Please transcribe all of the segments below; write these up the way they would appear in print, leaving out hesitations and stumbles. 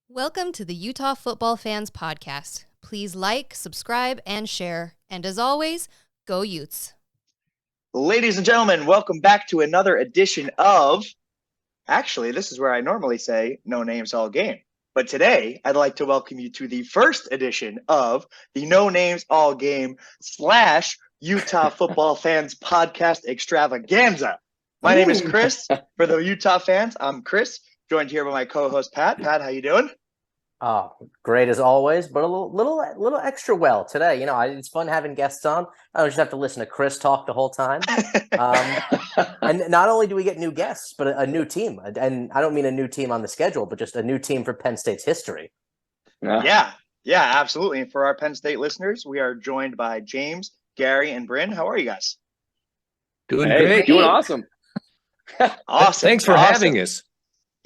Welcome to the Utah Football Fans Podcast. Please like, subscribe, and share. And as always, go Utes. Ladies and gentlemen, welcome back to another edition of, actually, this is where I normally say no names all game. But today, I'd like to welcome you to the first edition of the No Names All Game / Utah Football Fans Podcast Extravaganza. My name is Chris. For the Utah fans, I'm Chris, joined here by my co-host, Pat. Pat, how you doing? Oh, great as always, but a little extra well today. You know, it's fun having guests on. I don't just have to listen to Chris talk the whole time. And not only do we get new guests, but a new team. And I don't mean a new team on the schedule, but just a new team for Penn State's history. Yeah, absolutely. And for our Penn State listeners, we are joined by James, Gary, and Bryn. How are you guys? Doing great. Doing awesome. Awesome. Thanks for having us.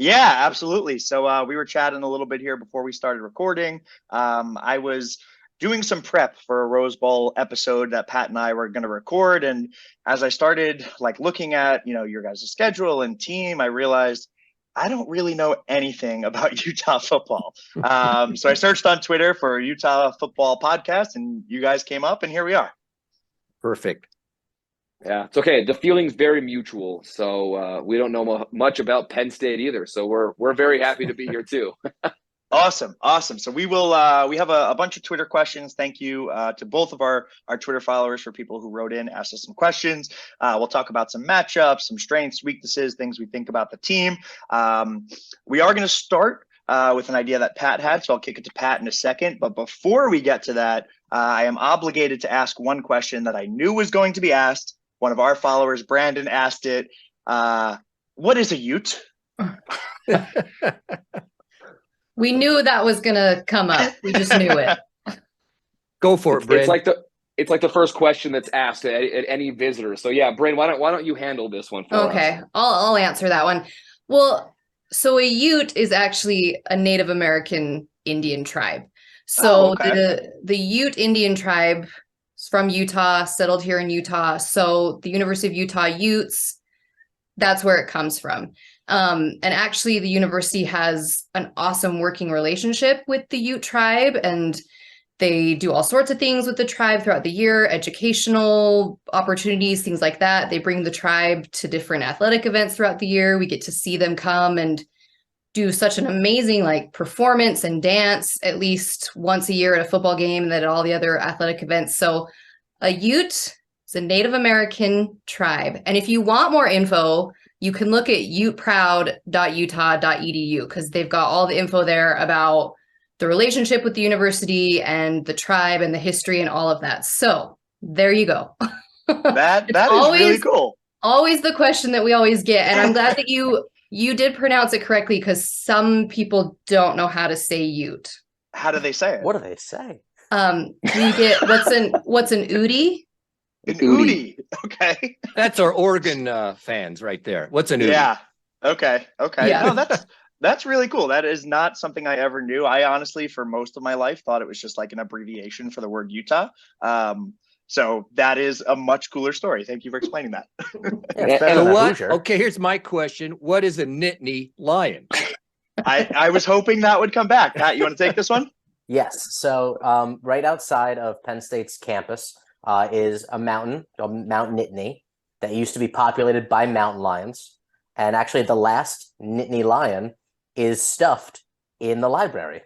Yeah, absolutely. So we were chatting a little bit here before we started recording. I was doing some prep for a Rose Bowl episode that Pat and I were going to record. And as I started looking at, your guys' schedule and team, I realized I don't really know anything about Utah football. So I searched on Twitter for Utah Football Podcast and you guys came up and here we are. Perfect. Yeah, it's okay. The feeling's very mutual. So we don't know much about Penn State either. So we're very happy to be here too. Awesome. So we will we have a bunch of Twitter questions. Thank you to both of our Twitter followers for people who wrote in, asked us some questions. We'll talk about some matchups, some strengths, weaknesses, things we think about the team. We are going to start with an idea that Pat had, so I'll kick it to Pat in a second. But before we get to that, I am obligated to ask one question that I knew was going to be asked. One of our followers, Brandon, asked it. What is a Ute? We knew that was going to come up. We just knew it. Go for it, Bryn. It's like the first question that's asked at any visitor. So yeah, Bryn, why don't you handle this one for us? Okay, I'll answer that one. Well, so a Ute is actually a Native American Indian tribe. So the Ute Indian tribe is from Utah, settled here in Utah. So the University of Utah Utes, that's where it comes from. And actually, the university has an awesome working relationship with the Ute tribe, and they do all sorts of things with the tribe throughout the year, educational opportunities, things like that. They bring the tribe to different athletic events throughout the year. We get to see them come and do such an amazing performance and dance at least once a year at a football game and then at all the other athletic events. So a Ute is a Native American tribe. And if you want more info, you can look at uteproud.utah.edu because they've got all the info there about the relationship with the university and the tribe and the history and all of that. So there you go. That is really cool. Always the question that we always get. And I'm glad that you did pronounce it correctly because some people don't know how to say Ute. How do they say it? What do they say? You get what's an Udi? An Udi. Okay. That's our Oregon fans right there. What's an Udi? Yeah. Okay. Yeah. No, that's really cool. That is not something I ever knew. I honestly, for most of my life, thought it was just like an abbreviation for the word Utah. So that is a much cooler story. Thank you for explaining that. Okay, here's my question. What is a Nittany lion? I was hoping that would come back. Pat, you want to take this one? Yes. So right outside of Penn State's campus is a mountain, Mount Nittany, that used to be populated by mountain lions. And actually, the last Nittany lion is stuffed in the library.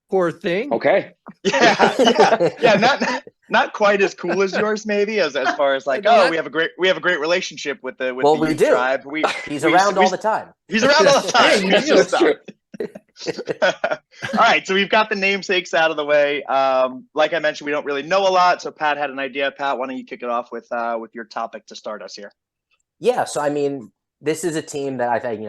Poor thing. Okay. Yeah. Not quite as cool as yours, maybe, as far as we have a great relationship with the Ute tribe. He's around all the time. He's around all the time. That's true. All right, so we've got the namesakes out of the way. Like I mentioned, we don't really know a lot. So Pat had an idea. Pat, why don't you kick it off with your topic to start us here? Yeah, so I mean, this is a team that I think,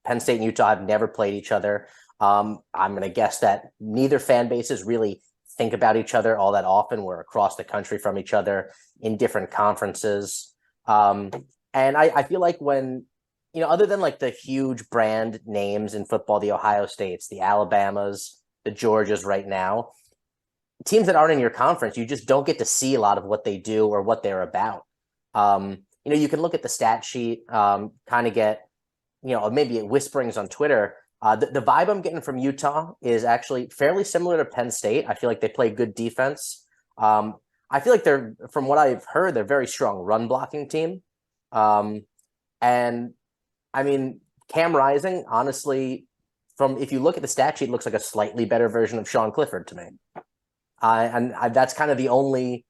Penn State and Utah have never played each other. I'm going to guess that neither fan bases really think about each other all that often. We're across the country from each other in different conferences. And I feel like when, other than the huge brand names in football, the Ohio States, the Alabamas, the Georgias right now, teams that aren't in your conference, you just don't get to see a lot of what they do or what they're about. You can look at the stat sheet, kind of get, maybe whisperings on Twitter The vibe I'm getting from Utah is actually fairly similar to Penn State. I feel like they play good defense. I feel like from what I've heard, they're a very strong run blocking team. And I mean, Cam Rising, honestly, if you look at the stat sheet, looks like a slightly better version of Sean Clifford to me. That's kind of the only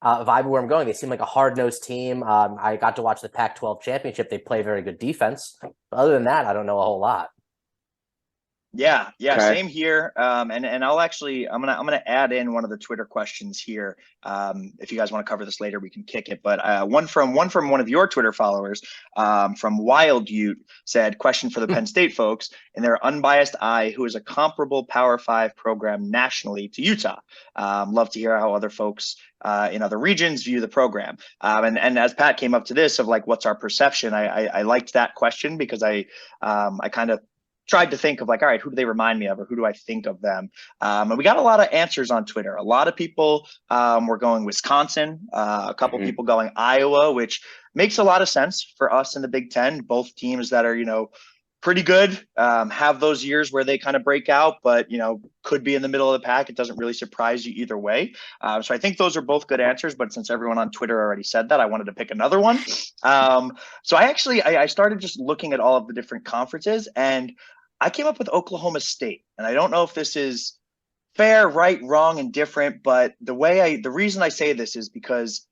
vibe where I'm going. They seem like a hard-nosed team. I got to watch the Pac-12 championship. They play very good defense. But other than that, I don't know a whole lot. Yeah, Okay. Same here. And I'm gonna add in one of the Twitter questions here. If you guys want to cover this later, we can kick it. But one from one of your Twitter followers, from Wild Ute, said, question for the Penn State folks, in their unbiased eye, who is a comparable Power 5 program nationally to Utah? Love to hear how other folks in other regions view the program. And as Pat came up to this of like, what's our perception? I liked that question because I kind of tried to think of like, all right, who do they remind me of, or who do I think of them? And we got a lot of answers on Twitter. A lot of people were going Wisconsin, a couple people going Iowa, which makes a lot of sense for us in the Big Ten. Both teams that are, pretty good, have those years where they kind of break out, but, could be in the middle of the pack. It doesn't really surprise you either way. So I think those are both good answers, but since everyone on Twitter already said that, I wanted to pick another one. So I started just looking at all of the different conferences, and I came up with Oklahoma State. And I don't know if this is fair, right, wrong, and different, but the reason I say this is because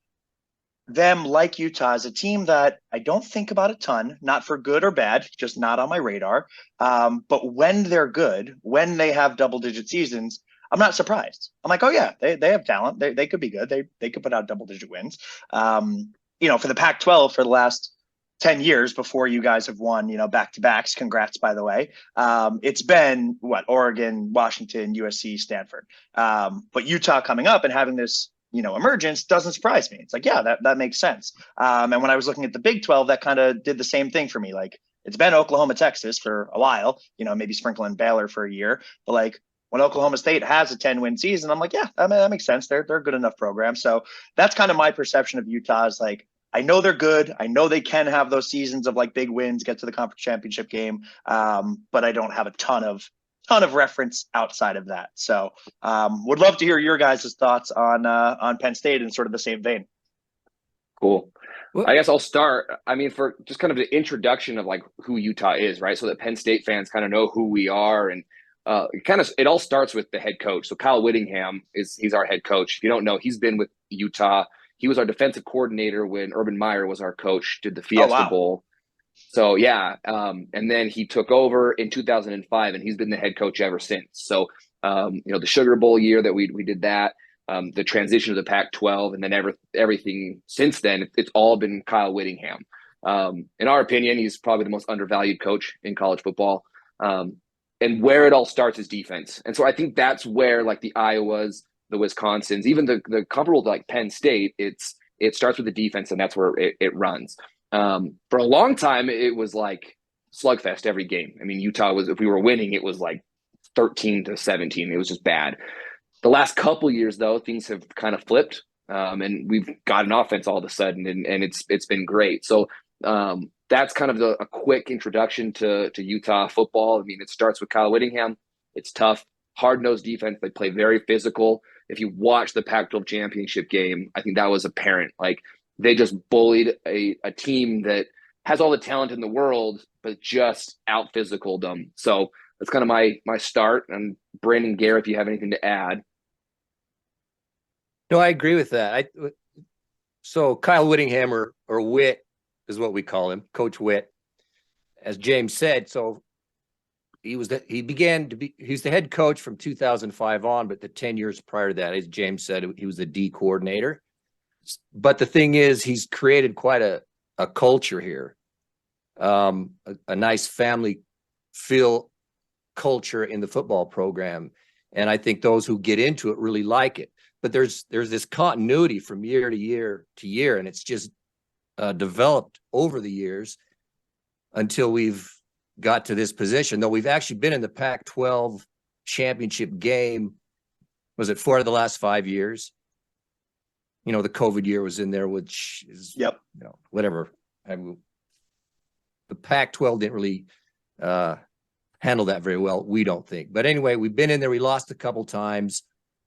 them, like Utah, is a team that I don't think about a ton, not for good or bad, just not on my radar. But when they're good, when they have double-digit seasons, I'm not surprised. I'm like, oh yeah, they have talent. They could be good. They could put out double-digit wins. For the Pac-12 for the last 10 years before you guys have won, back-to-backs. Congrats, by the way. It's been Oregon, Washington, USC, Stanford. But Utah coming up and having this, emergence doesn't surprise me. It's like, yeah, that makes sense. And when I was looking at the Big 12, that kind of did the same thing for me. Like, it's been Oklahoma, Texas for a while, maybe sprinkling Baylor for a year. But like, when Oklahoma State has a 10-win season, I'm like, yeah, that makes sense. They're a good enough program. So that's kind of my perception of Utah is like, I know they're good. I know they can have those seasons of like big wins, get to the conference championship game. But I don't have a ton of reference outside of that. So would love to hear your guys' thoughts on Penn State in sort of the same vein. Cool. I guess I'll start. I mean, for just kind of the introduction of like who Utah is, right? So that Penn State fans kind of know who we are, and it all starts with the head coach. So Kyle Whittingham he's our head coach. If you don't know, he's been with Utah. He was our defensive coordinator when Urban Meyer was our coach, did the Fiesta Bowl. So, yeah. And then he took over in 2005, and he's been the head coach ever since. So, the Sugar Bowl year that we did that, the transition to the Pac-12, and then everything since then, it's all been Kyle Whittingham. In our opinion, he's probably the most undervalued coach in college football. And where it all starts is defense. And so I think that's where like the Iowas, the Wisconsins, even the comparable to like Penn State, it starts with the defense, and that's where it runs. For a long time, it was like slugfest every game. I mean, Utah if we were winning, it was like 13-17. It was just bad. The last couple years, though, things have kind of flipped, and we've got an offense all of a sudden, and it's been great. So that's kind of a quick introduction to Utah football. I mean, it starts with Kyle Whittingham. It's tough, hard-nosed defense. They play very physical. If you watch the Pac-12 championship game, I think that was apparent. Like, they just bullied a team that has all the talent in the world, but just out-physicaled them. So that's kind of my start. And Brandon, Garrett, if you have anything to add. No, I agree with that. So Kyle Whittingham, or Whit is what we call him, Coach Whit, as James said. So he's the head coach from 2005 on, but the 10 years prior to that, as James said, he was the D coordinator. But the thing is, he's created quite a culture here, a nice family feel culture in the football program. And I think those who get into it really like it. But there's this continuity from year to year to year, and it's just developed over the years until we've got to this position. Though we've actually been in the Pac-12 championship game, was it 4 of the last 5 years? The COVID year was in there, which is, whatever. The Pac-12 didn't really handle that very well, we don't think. But anyway, we've been in there. We lost a couple times.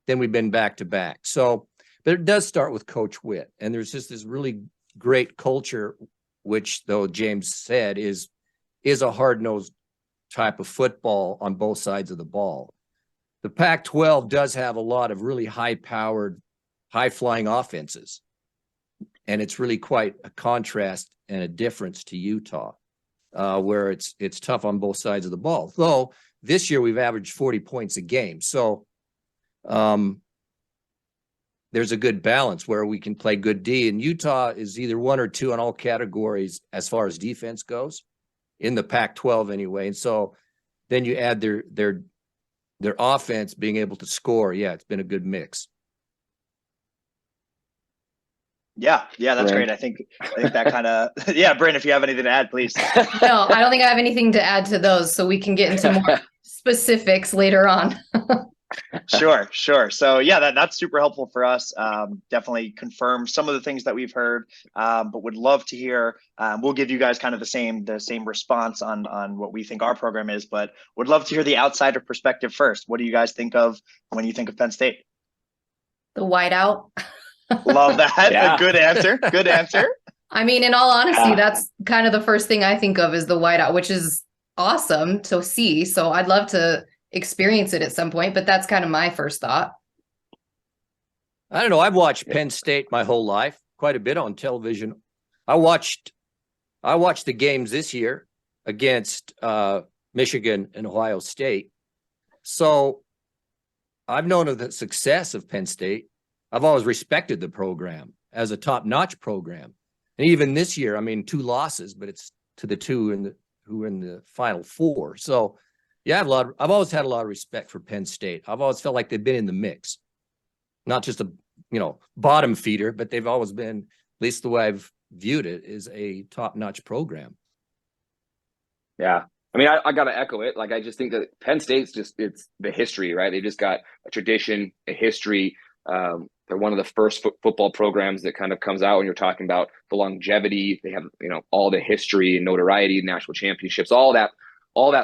Then we've been back to back. So, but it does start with Coach Witt. And there's just this really great culture, which, though James said, is a hard-nosed type of football on both sides of the ball. The Pac-12 does have a lot of really high-powered, high-flying offenses. And it's really quite a contrast and a difference to Utah, where it's tough on both sides of the ball. Though this year we've averaged 40 points a game. So there's a good balance where we can play good D. And Utah is either 1 or 2 on all categories as far as defense goes, in the Pac-12 anyway. And so then you add their offense being able to score. Yeah, it's been a good mix. Yeah, that's great. I think that kind of Bryn, if you have anything to add, please. No, I don't think I have anything to add to those, so we can get into more specifics later on. Sure. So that's super helpful for us. Definitely confirm some of the things that we've heard, but would love to hear. We'll give you guys kind of the same response on what we think our program is, but would love to hear the outsider perspective first. What do you guys think of when you think of Penn State? The whiteout. Love that. Yeah. Good answer. I mean, in all honesty, that's kind of the first thing I think of is the whiteout, which is awesome to see. So I'd love to experience it at some point, but that's kind of my first thought. I don't know. I've watched Penn State my whole life, quite a bit on television. I watched the games this year against Michigan and Ohio State. So I've known of the success of Penn State. I've always respected the program as a top-notch program. And even this year, I mean, 2 losses, but it's to the 2 who are in the Final Four. So yeah, I've always had a lot of respect for Penn State. I've always felt like they've been in the mix, not just a bottom feeder, but they've always been, at least the way I've viewed it, is a top-notch program. Yeah, I mean, I got to echo it. Like, I just think that Penn State's it's the history, right? They've just got a tradition, a history. They're one of the first football programs that kind of comes out when you're talking about the longevity. They have all the history and notoriety, national championships, all that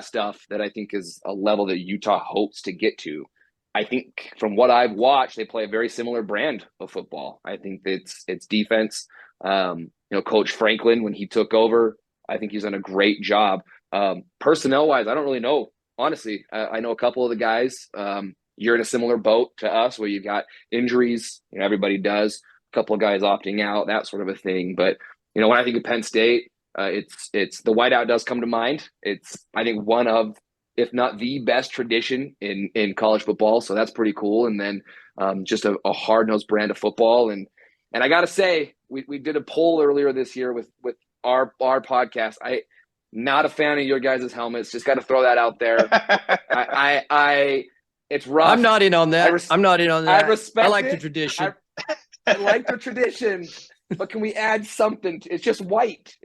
stuff that I think is a level that Utah hopes to get to. I think from what I've watched, they play a very similar brand of football. I think it's defense. Coach Franklin, when he took over, I think he's done a great job. Personnel wise, I don't really know. Honestly, I know a couple of the guys. You're in a similar boat to us where you've got injuries. Everybody does. A couple of guys opting out, that sort of a thing. But when I think of Penn State, it's the whiteout does come to mind. It's, I think, one of, if not the best tradition in college football. So that's pretty cool. And then just a hard-nosed brand of football. And I got to say, we did a poll earlier this year with our podcast. Not a fan of your guys' helmets. Just got to throw that out there. It's rough. I'm not in on that. I'm not in on that. I respect I like it. the tradition. I like the tradition, but can we add something? It's just white.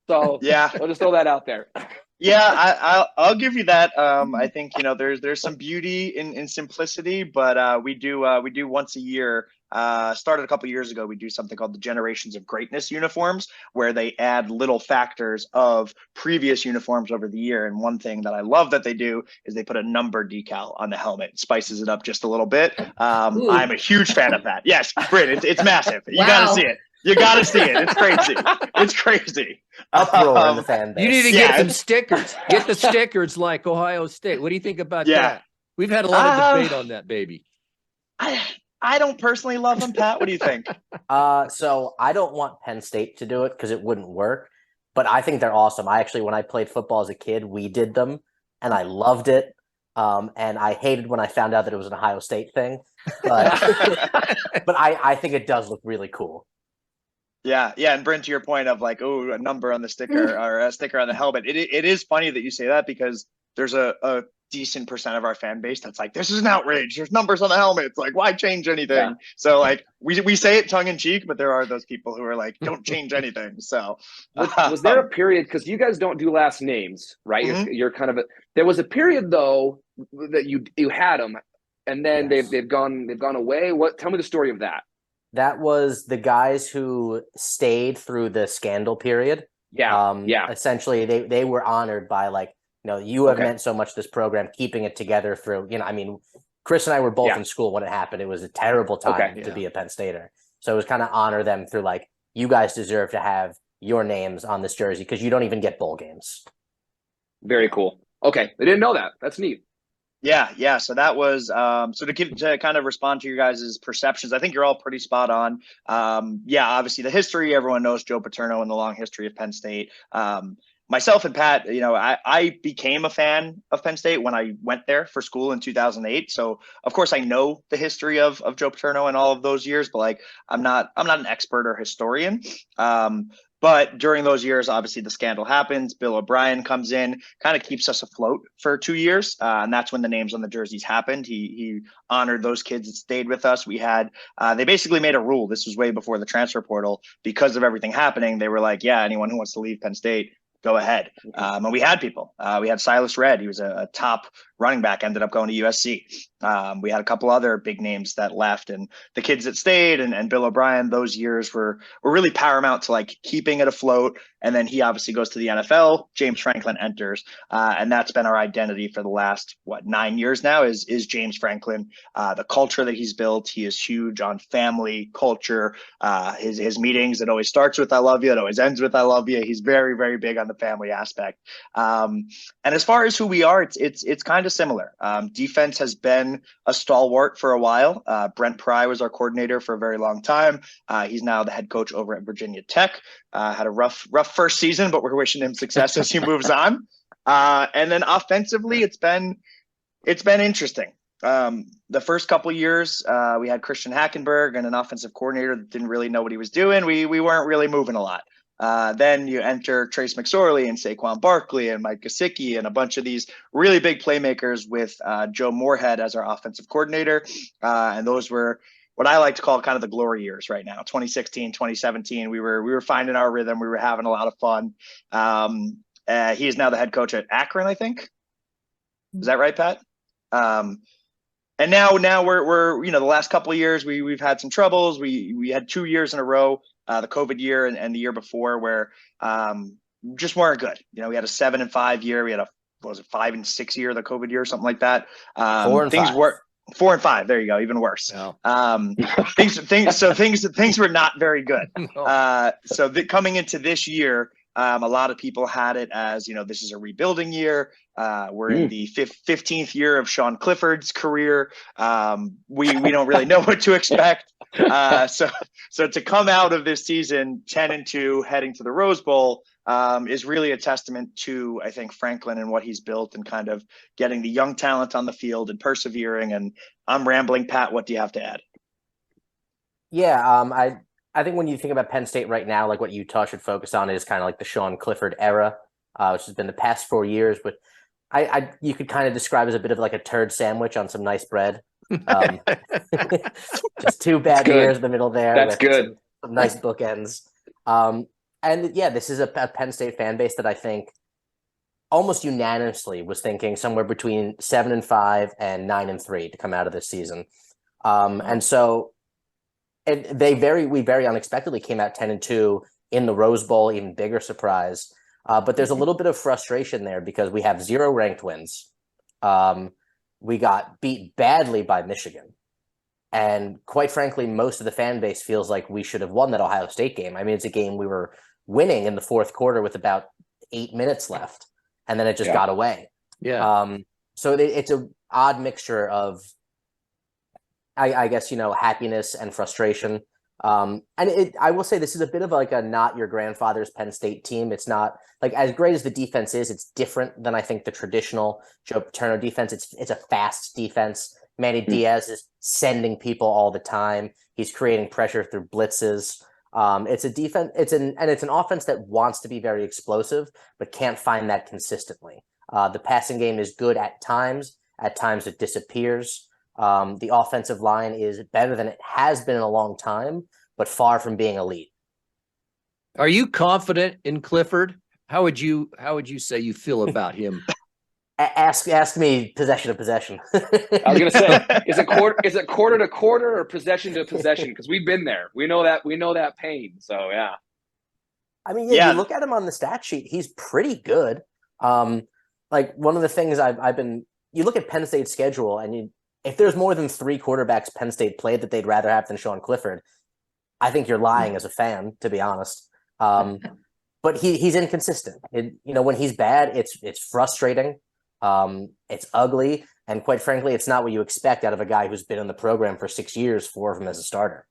So yeah, I'll just throw that out there. Yeah, I'll give you that. I think there's some beauty in simplicity, but we do once a year. Started a couple years ago. We do something called the Generations of Greatness uniforms, where they add little factors of previous uniforms over the year. And one thing that I love that they do is they put a number decal on the helmet, spices it up just a little bit. I'm a huge fan of that. Yes, Britt, it's massive. You gotta see it. You gotta see it. It's crazy. It's crazy. Uproar in the fan base. You need to get some stickers. Get the stickers like Ohio State. What do you think about that? We've had a lot of debate on that, baby. I don't personally love them, Pat. What do you think? So I don't want Penn State to do it because it wouldn't work, but I think they're awesome. When I played football as a kid, we did them and I loved it. And I hated when I found out that it was an Ohio State thing, but I think it does look really cool. Yeah. And Brent, to your point of like, a number on the sticker or a sticker on the helmet. It is funny that you say that because there's a decent percent of our fan base that's like, this is an outrage. There's numbers on the helmet. It's like, why change anything? Yeah. So like we say it tongue in cheek, but there are those people who are like, don't change anything. So was there a period, because you guys don't do last names, right? Mm-hmm. You're kind of there was a period though that you had them, and then they've gone away. Tell me the story of that. That was the guys who stayed through the scandal period. Yeah. Essentially, they were honored by like You have Okay. meant so much to this program, keeping it together through, I mean, Chris and I were both in school when it happened. It was a terrible time to be a Penn Stater. So it was kind of honor them through like, you guys deserve to have your names on this jersey because you don't even get bowl games. Very cool. Okay. I didn't know that. That's neat. Yeah. So that was so to kind of respond to your guys' perceptions. I think you're all pretty spot on. Obviously the history, everyone knows Joe Paterno and the long history of Penn State. Myself and Pat, I became a fan of Penn State when I went there for school in 2008. So of course I know the history of Joe Paterno and all of those years, but like I'm not an expert or historian. But during those years, obviously the scandal happens. Bill O'Brien comes in, kind of keeps us afloat for 2 years. And that's when the names on the jerseys happened. He honored those kids that stayed with us. We had, they basically made a rule. This was way before the transfer portal. Because of everything happening, they were like, yeah, anyone who wants to leave Penn State, go ahead. And we had people. We had Silas Redd. He was a top running back, ended up going to USC. We had a couple other big names that left, and the kids that stayed and Bill O'Brien, those years were really paramount to like keeping it afloat. And then he obviously goes to the NFL. James Franklin enters, and that's been our identity for the last 9 years now. Is James Franklin? The culture that he's built. He is huge on family culture. His meetings, it always starts with "I love you," it always ends with "I love you." He's very, very big on the family aspect. And as far as who we are, it's kind of similar. Defense has been a stalwart for a while. Brent Pry was our coordinator for a very long time. He's now the head coach over at Virginia Tech. Had a rough first season, but we're wishing him success as he moves on. And then offensively, it's been interesting. The first couple years, we had Christian Hackenberg and an offensive coordinator that didn't really know what he was doing. We weren't really moving a lot. Then you enter Trace McSorley and Saquon Barkley and Mike Gesicki and a bunch of these really big playmakers with Joe Moorhead as our offensive coordinator. And those were what I like to call kind of the glory years right now. 2016, 2017, we were finding our rhythm. We were having a lot of fun. He is now the head coach at Akron, I think. Is that right, Pat? And now we're the last couple of years we've had some troubles. We had 2 years in a row, the COVID year and the year before, where just weren't good. We had a 7-5 year. We had a 5-6 year, the COVID year, or something like that. 4 and 5. 4 and 5. There you go. Even worse. No. Things were not very good. No. Coming into this year, a lot of people had it as, this is a rebuilding year. We're in the 15th year of Sean Clifford's career. We don't really know what to expect. So to come out of this season 10-2, heading to the Rose Bowl, is really a testament to, I think, Franklin and what he's built and kind of getting the young talent on the field and persevering. And I'm rambling, Pat. What do you have to add? Yeah, I think when you think about Penn State right now, like what Utah should focus on is kind of like the Sean Clifford era, which has been the past 4 years. But you could kind of describe as a bit of like a turd sandwich on some nice bread. Just 2 bad years in the middle there. That's good. Some nice bookends. And yeah, this is a Penn State fan base that I think almost unanimously was thinking somewhere between 7-5 and 9-3 to come out of this season. And so. And we very unexpectedly came out 10-2 in the Rose Bowl, even bigger surprise. But there's a little bit of frustration there because we have 0 ranked wins. We got beat badly by Michigan. And quite frankly, most of the fan base feels like we should have won that Ohio State game. I mean, it's a game we were winning in the fourth quarter with about 8 minutes left, and then it just got away. Yeah. So it's an odd mixture of, I guess, happiness and frustration. And I will say this is a bit of like a not your grandfather's Penn State team. It's not like as great as the defense is. It's different than I think the traditional Joe Paterno defense. It's a fast defense. Manny Diaz is sending people all the time. He's creating pressure through blitzes. It's a defense. It's an offense that wants to be very explosive, but can't find that consistently. The passing game is good at times. At times it disappears. The offensive line is better than it has been in a long time, but far from being elite. Are you confident in Clifford? How would you say you feel about him? Ask me possession to possession. I was gonna say, is it quarter to quarter or possession to possession? Because we've been there. We know that pain. So yeah. I mean, you look at him on the stat sheet, he's pretty good. like one of the things I've been, you look at Penn State's schedule and if there's more than 3 quarterbacks Penn State played that they'd rather have than Sean Clifford, I think you're lying as a fan, to be honest. But he's inconsistent. When he's bad, it's frustrating. It's ugly. And quite frankly, it's not what you expect out of a guy who's been in the program for 6 years, 4 of them as a starter.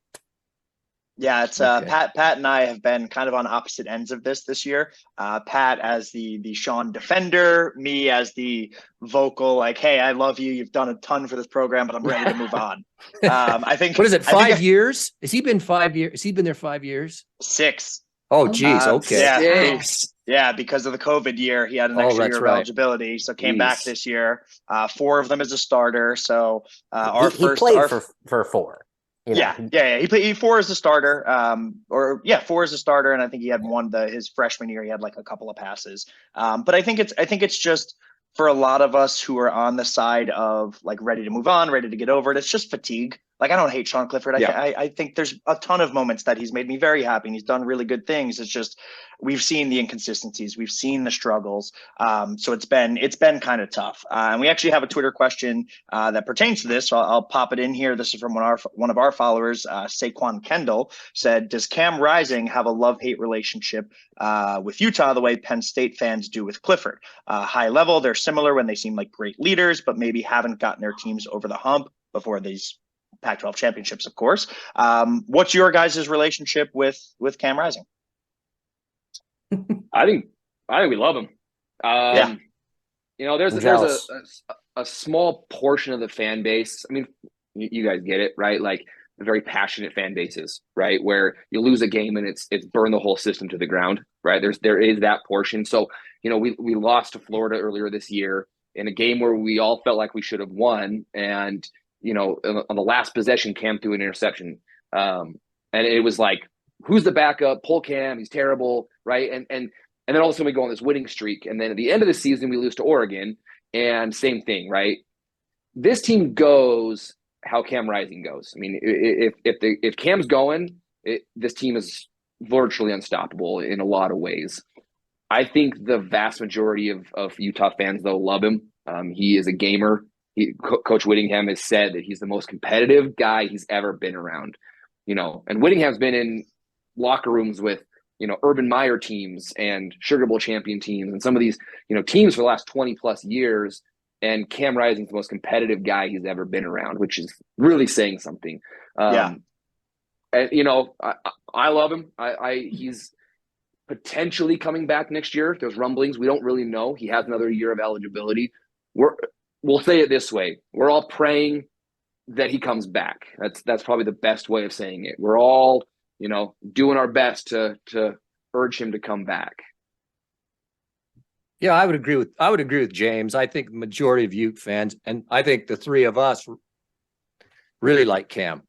Yeah, it's Okay. Pat and I have been kind of on opposite ends of this year. Pat as the Sean defender, me as the vocal, like, hey, I love you. You've done a ton for this program, but I'm ready to move on. I think What is it? 5 years? Has he been 5 years? Has he been there 5 years? 6. Oh, geez. Okay. Yeah. Yeah, because of the COVID year, he had an extra year of eligibility, so came back this year. 4 of them as a starter. So he played for 4. Yeah. He 4 as a starter, 4 as a starter, and I think he had his freshman year. He had like a couple of passes, but I think it's just for a lot of us who are on the side of like ready to move on, ready to get over it. It's just fatigue. Like, I don't hate Sean Clifford. I think there's a ton of moments that he's made me very happy and he's done really good things. It's just, we've seen the inconsistencies. We've seen the struggles. So it's been kind of tough. And we actually have a Twitter question that pertains to this. So I'll pop it in here. This is from one of our followers, Saquon Kendall, said, does Cam Rising have a love-hate relationship with Utah the way Penn State fans do with Clifford? High level, they're similar when they seem like great leaders, but maybe haven't gotten their teams over the hump before these Pac-12 championships, of course. What's your guys' relationship with Cam Rising? I think we love him. There's a small portion of the fan base. I mean, you guys get it, right? Like the very passionate fan bases, right? Where you lose a game and it's burn the whole system to the ground, right? There is that portion. So, we lost to Florida earlier this year in a game where we all felt like we should have won. And, on the last possession, Cam threw an interception. And it was like, who's the backup? Pull Cam, he's terrible, right? And then all of a sudden we go on this winning streak. And then at the end of the season, we lose to Oregon. And same thing, right? This team goes how Cam Rising goes. I mean, if Cam's going, this team is virtually unstoppable in a lot of ways. I think the vast majority of Utah fans, though, love him. He is a gamer. Coach Whittingham has said that he's the most competitive guy he's ever been around. And Whittingham's been in locker rooms with, Urban Meyer teams and Sugar Bowl champion teams and some of these, teams for the last 20 plus years. And Cam Rising's the most competitive guy he's ever been around, which is really saying something. And, I love him. He's potentially coming back next year. There's rumblings. We don't really know. He has another year of eligibility. We'll say it this way. We're all praying that he comes back. That's probably the best way of saying it. We're all, doing our best to urge him to come back. Yeah, I would agree with James. I think the majority of Ute fans, and I think the 3 of us really like Cam.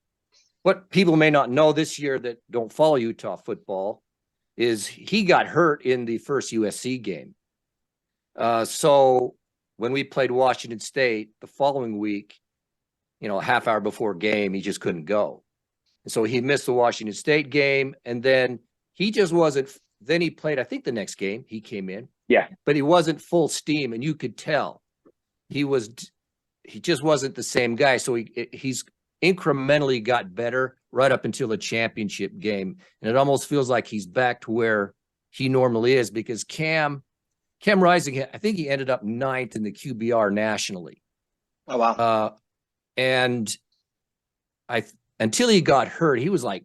What people may not know this year that don't follow Utah football is he got hurt in the first USC game. So when we played Washington State the following week, a half hour before game, he just couldn't go. And so he missed the Washington State game. And then he just wasn't, then he played, I think the next game he came in. Yeah. But he wasn't full steam. And you could tell he just wasn't the same guy. So he's incrementally got better right up until the championship game. And it almost feels like he's back to where he normally is because Cam Rising, I think he ended up 9th in the QBR nationally. Oh, wow. And until he got hurt, he was like,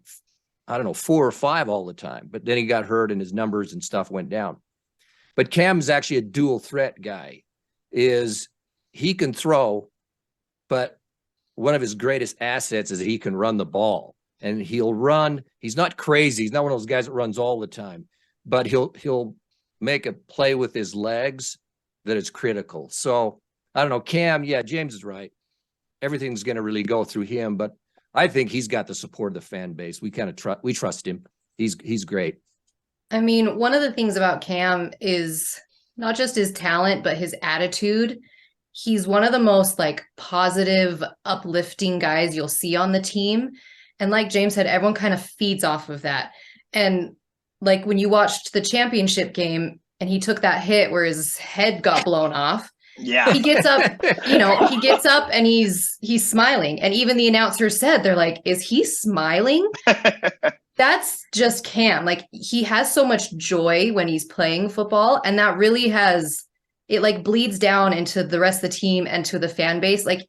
4 or 5 all the time. But then he got hurt and his numbers and stuff went down. But Cam's actually a dual threat guy. He can throw, but one of his greatest assets is that he can run the ball. And he'll run. He's not crazy. He's not one of those guys that runs all the time. But he'll make a play with his legs that is critical. So I don't know, Cam. Yeah, James is right. Everything's going to really go through him, but I think he's got the support of the fan base. We kind of we trust him. He's great. I mean, one of the things about Cam is not just his talent, but his attitude. He's one of the most positive, uplifting guys you'll see on the team. And like James said, everyone kind of feeds off of that. And when you watched the championship game, and he took that hit where his head got blown off. Yeah. He gets up, he gets up and he's smiling. And even the announcer said, they're like, is he smiling? That's just Cam. Like, he has so much joy when he's playing football, and that really it like bleeds down into the rest of the team and to the fan base. Like,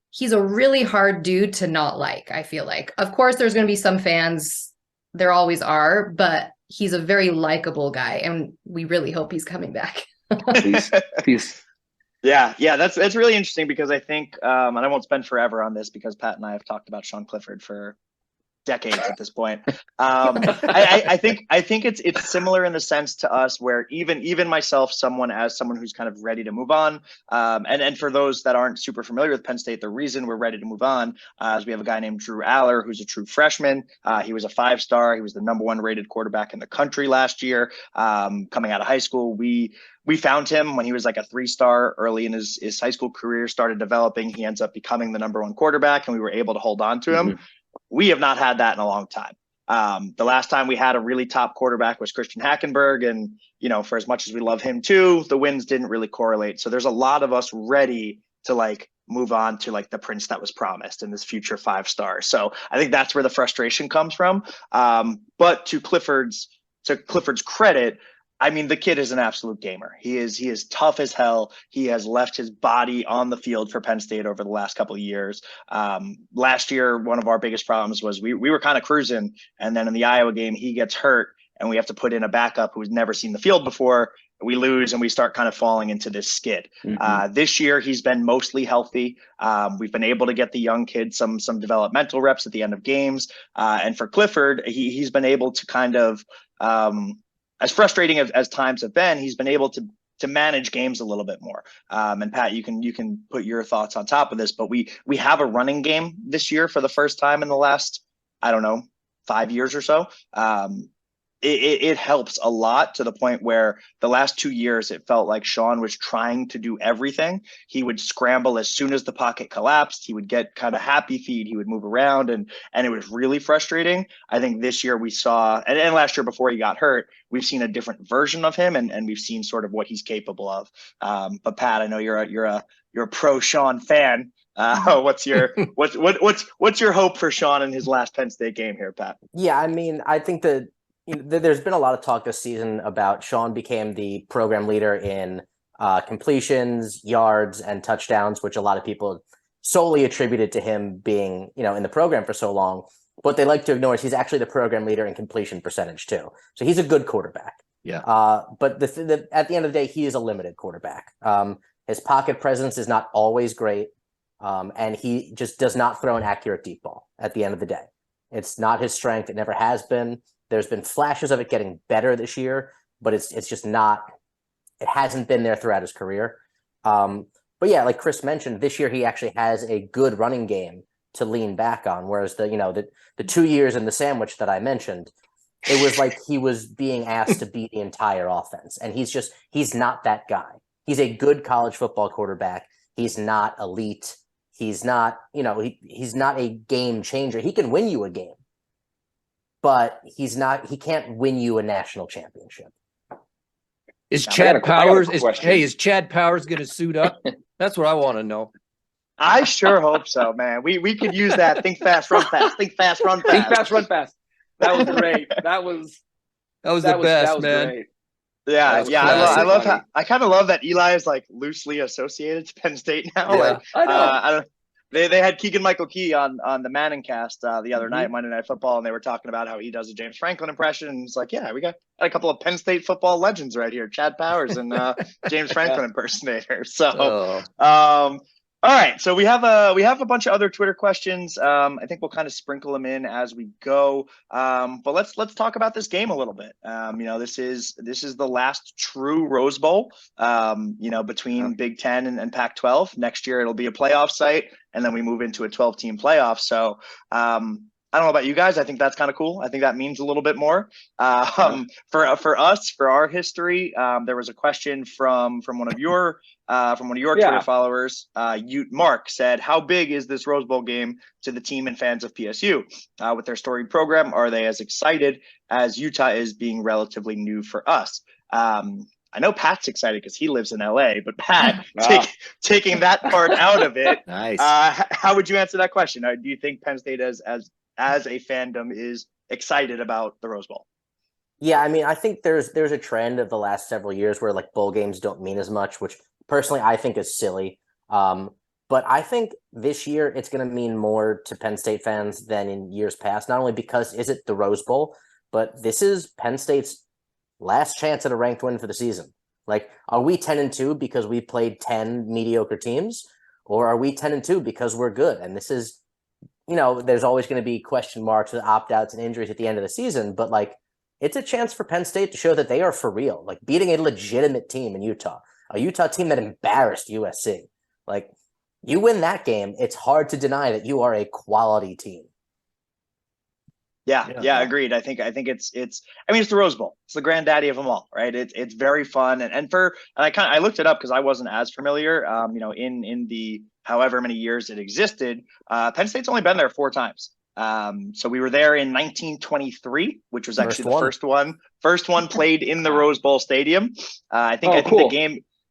he's a really hard dude to not like, I feel like. Of course, there's going to be some fans, there always are, but he's a very likable guy, and we really hope he's coming back. Peace. Yeah, that's really interesting, because I think, and I won't spend forever on this because Pat and I have talked about Sean Clifford for decades at this point. I think it's similar in the sense to us, where even myself, someone who's kind of ready to move on, and for those that aren't super familiar with Penn State, the reason we're ready to move on is we have a guy named Drew Aller, who's a true freshman. He was a 5-star. He was the #1 rated quarterback in the country last year. Coming out of high school, we found him when he was like a 3-star early in his high school career, started developing. He ends up becoming the #1 quarterback, and we were able to hold on to him. We have not had that in a long time. The last time we had a really top quarterback was Christian Hackenberg. And, for as much as we love him too, the wins didn't really correlate. So there's a lot of us ready to like move on to like the prince that was promised in this future 5-star. So I think that's where the frustration comes from. But to Clifford's credit, I mean, the kid is an absolute gamer. He is tough as hell. He has left his body on the field for Penn State over the last couple of years. Last year, one of our biggest problems was we were kind of cruising, and then in the Iowa game, he gets hurt, and we have to put in a backup who's never seen the field before. We lose, and we start kind of falling into this skid. This year, he's been mostly healthy. We've been able to get the young kids some developmental reps at the end of games. And for Clifford, he's been able to kind of as frustrating as times have been, he's been able to manage games a little bit more. And Pat, you can put your thoughts on top of this, but we have a running game this year for the first time in the last, 5 years or so. It helps a lot, to the point where the last 2 years, it felt like Sean was trying to do everything. He would scramble as soon as the pocket collapsed. He would get kind of happy feet. He would move around, and it was really frustrating. I think this year we saw, and last year before he got hurt, we've seen a different version of him, and we've seen sort of what he's capable of. But Pat, I know you're a pro Sean fan. What's your hope for Sean in his last Penn State game here, Pat? Yeah, I mean, I think that there's been a lot of talk this season about Sean became the program leader in completions, yards, and touchdowns, which a lot of people solely attributed to him being, in the program for so long. What they like to ignore is he's actually the program leader in completion percentage too. So he's a good quarterback. Yeah. But at the end of the day, he is a limited quarterback. His pocket presence is not always great, and he just does not throw an accurate deep ball at the end of the day. It's not his strength. It never has been. There's been flashes of it getting better this year, but it's just not. It hasn't been there throughout his career. But yeah, like Chris mentioned, this year he actually has a good running game to lean back on. Whereas the 2 years in the sandwich that I mentioned, it was like he was being asked to beat the entire offense, and he's not that guy. He's a good college football quarterback. He's not elite. He's not, he's not a game changer. He can win you a game, but he can't win you a national championship. Is Chad Powers going to suit up? That's what I want to know. I sure hope so, man. We could use that. Think fast, run fast. Think fast, run fast. Think fast, run fast. That was great. That was the best, man. Great. Yeah. I love how I kind of love that Eli is like loosely associated to Penn State now. Yeah. I know. They had Keegan-Michael Key on the Manning cast the other night, Monday Night Football, and they were talking about how he does a James Franklin impression. And it's like, yeah, we got a couple of Penn State football legends right here, Chad Powers and James Franklin impersonator. So, all right. So we have a bunch of other Twitter questions. I think we'll kind of sprinkle them in as we go. But let's talk about this game a little bit. This is the last true Rose Bowl. Between Big Ten and Pac-12. Next year it'll be a playoff site, and then we move into a 12-team playoff. So I don't know about you guys. I think that's kind of cool. I think that means a little bit more. For us, for our history, there was a question from one of your Twitter followers. Mark said, "How big is this Rose Bowl game to the team and fans of PSU? With their storied program, are they as excited as Utah is, being relatively new for us?" I know Pat's excited because he lives in LA, but Pat, taking that part out of it, Nice. How would you answer that question? Do you think Penn State as a fandom is excited about the Rose Bowl? Yeah, I mean, I think there's a trend of the last several years where like bowl games don't mean as much, which personally I think is silly. But I think this year it's going to mean more to Penn State fans than in years past, not only because is it the Rose Bowl, but this is Penn State's last chance at a ranked win for the season. Like, are we 10-2 because we played 10 mediocre teams, or are we 10-2 because we're good? And this is, there's always going to be question marks with opt-outs and injuries at the end of the season, but like, it's a chance for Penn State to show that they are for real, like beating a legitimate team in Utah, a Utah team that embarrassed USC. Like, you win that game, it's hard to deny that you are a quality team. Yeah, agreed. I think it's the Rose Bowl. It's the granddaddy of them all, right? It's very fun. And I looked it up because I wasn't as familiar. In the however many years it existed, Penn State's only been there 4 times. So we were there in 1923, which was actually the first one played in the Rose Bowl Stadium. I think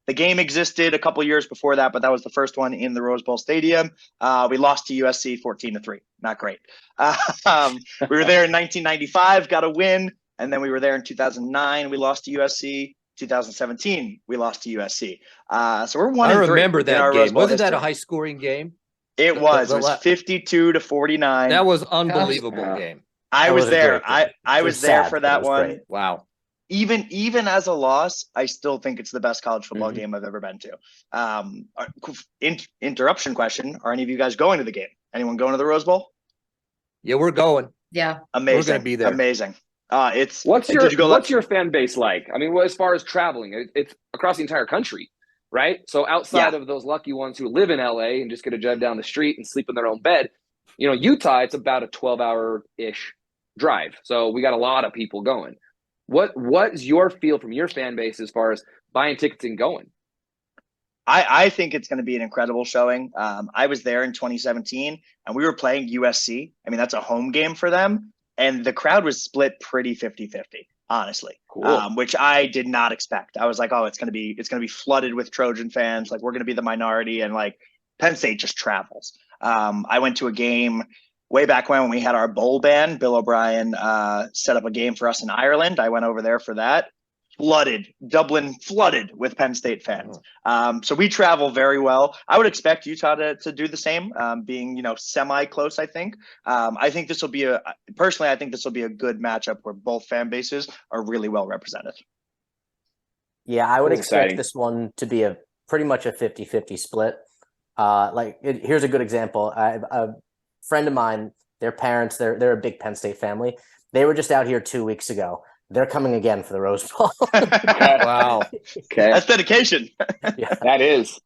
the game existed a couple years before that, but that was the first one in the Rose Bowl Stadium. We lost to USC 14-3. Not great. We were there in 1995, got a win, and then we were there in 2009. We lost to USC. 2017, we lost to USC. So we're 1-3. I remember that game. Wasn't that a history. high-scoring game? It was 52-49. That was unbelievable game. I was there. I was there for that one. Great. Wow. Even as a loss, I still think it's the best college football game I've ever been to. Interruption question: are any of you guys going to the game? Anyone going to the Rose Bowl? Yeah, we're going. Yeah, amazing. We're going to be there. Amazing. What's your fan base like? I mean, as far as traveling, it's across the entire country, right? So outside of those lucky ones who live in LA and just get to drive down the street and sleep in their own bed, Utah, it's about a 12-hour-ish drive. So we got a lot of people going. What's your feel from your fan base as far as buying tickets and going? I think it's going to be an incredible showing. I was there in 2017 and we were playing USC. I mean, that's a home game for them. And the crowd was split pretty 50-50, honestly, cool. Which I did not expect. I was like, oh, it's going to be flooded with Trojan fans. Like, we're going to be the minority, and like Penn State just travels. I went to a game way back when we had our bowl ban. Bill O'Brien set up a game for us in Ireland. I went over there for that. Dublin flooded with Penn State fans. So we travel very well. I would expect Utah to do the same, being, semi-close, I think. I think this will be a good matchup where both fan bases are really well represented. Yeah, I would expect this one to be pretty much a 50-50 split. Here's a good example. A friend of mine, their parents, they're a big Penn State family. They were just out here 2 weeks ago. They're coming again for the Rose Bowl. Wow. Okay. That's dedication. Yeah. That is.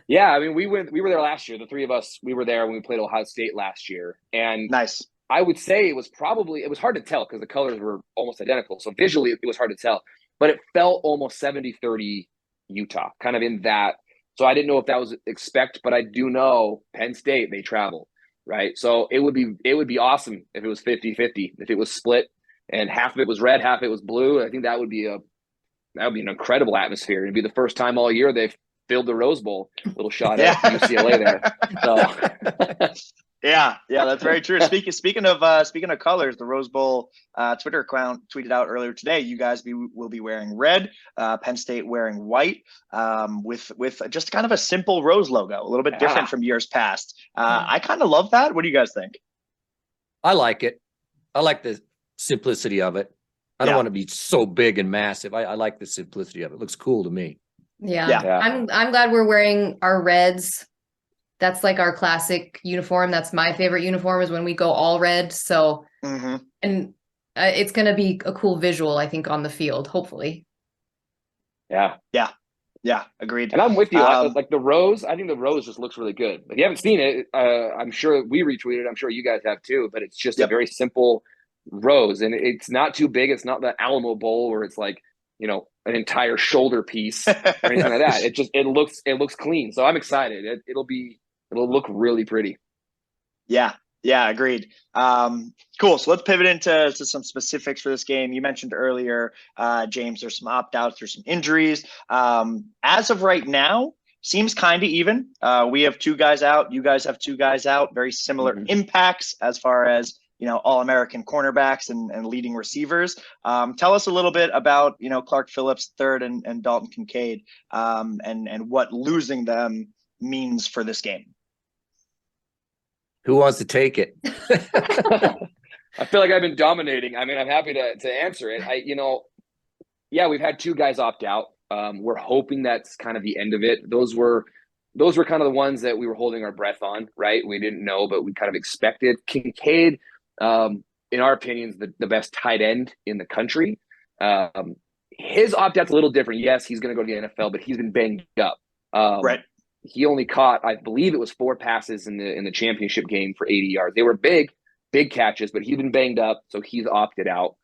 Yeah, I mean, we were there last year. The three of us, we were there when we played Ohio State last year. And nice. I would say it was hard to tell because the colors were almost identical. So visually, it was hard to tell. But it felt almost 70-30 Utah, kind of in that. So I didn't know if that was expect, but I do know Penn State, they travel, right? So it would be awesome if it was 50-50, if it was split. And half of it was red, half of it was blue. I think that would be an incredible atmosphere. It'd be the first time all year they've filled the Rose Bowl. Little shot at UCLA there. So. Yeah, that's very true. Speaking of colors, the Rose Bowl Twitter account tweeted out earlier today. You guys will be wearing red. Penn State wearing white, with just kind of a simple rose logo, a little bit different from years past. I kind of love that. What do you guys think? I like it. I like the simplicity of it. I don't want to be so big and massive. I like the simplicity of it. It looks cool to me. Yeah. I'm glad we're wearing our reds. That's like our classic uniform. That's my favorite uniform, is when we go all red. So, and it's going to be a cool visual, I think, on the field, hopefully. Yeah. Agreed. And I'm with you. Like the rose, I think the rose just looks really good. If you haven't seen it, I'm sure we retweeted. I'm sure you guys have too, but it's just a very simple rose, and it's not too big. It's not the Alamo Bowl where it's like, an entire shoulder piece or anything like that. It looks clean. So I'm excited. It'll look really pretty. Yeah, Yeah, agreed. Cool. So let's pivot into some specifics for this game. You mentioned earlier, James, there's some opt-outs, there's some injuries. As of right now, seems kind of even. We have 2 guys out. You guys have 2 guys out. Very similar impacts as far as, All-American cornerbacks and leading receivers. Tell us a little bit about, Clark Phillips III and Dalton Kincaid, and what losing them means for this game. Who wants to take it? I feel like I've been dominating. I mean, I'm happy to answer it. Yeah, we've had 2 guys opt out. We're hoping that's kind of the end of it. Those were kind of the ones that we were holding our breath on, right? We didn't know, but we kind of expected. Kincaid, in our opinion, is the best tight end in the country. His opt-out's a little different. Yes, he's going to go to the NFL, but he's been banged up. Right. He only caught, I believe it was 4 passes in the championship game for 80 yards. They were big catches, but he's been banged up, so he's opted out.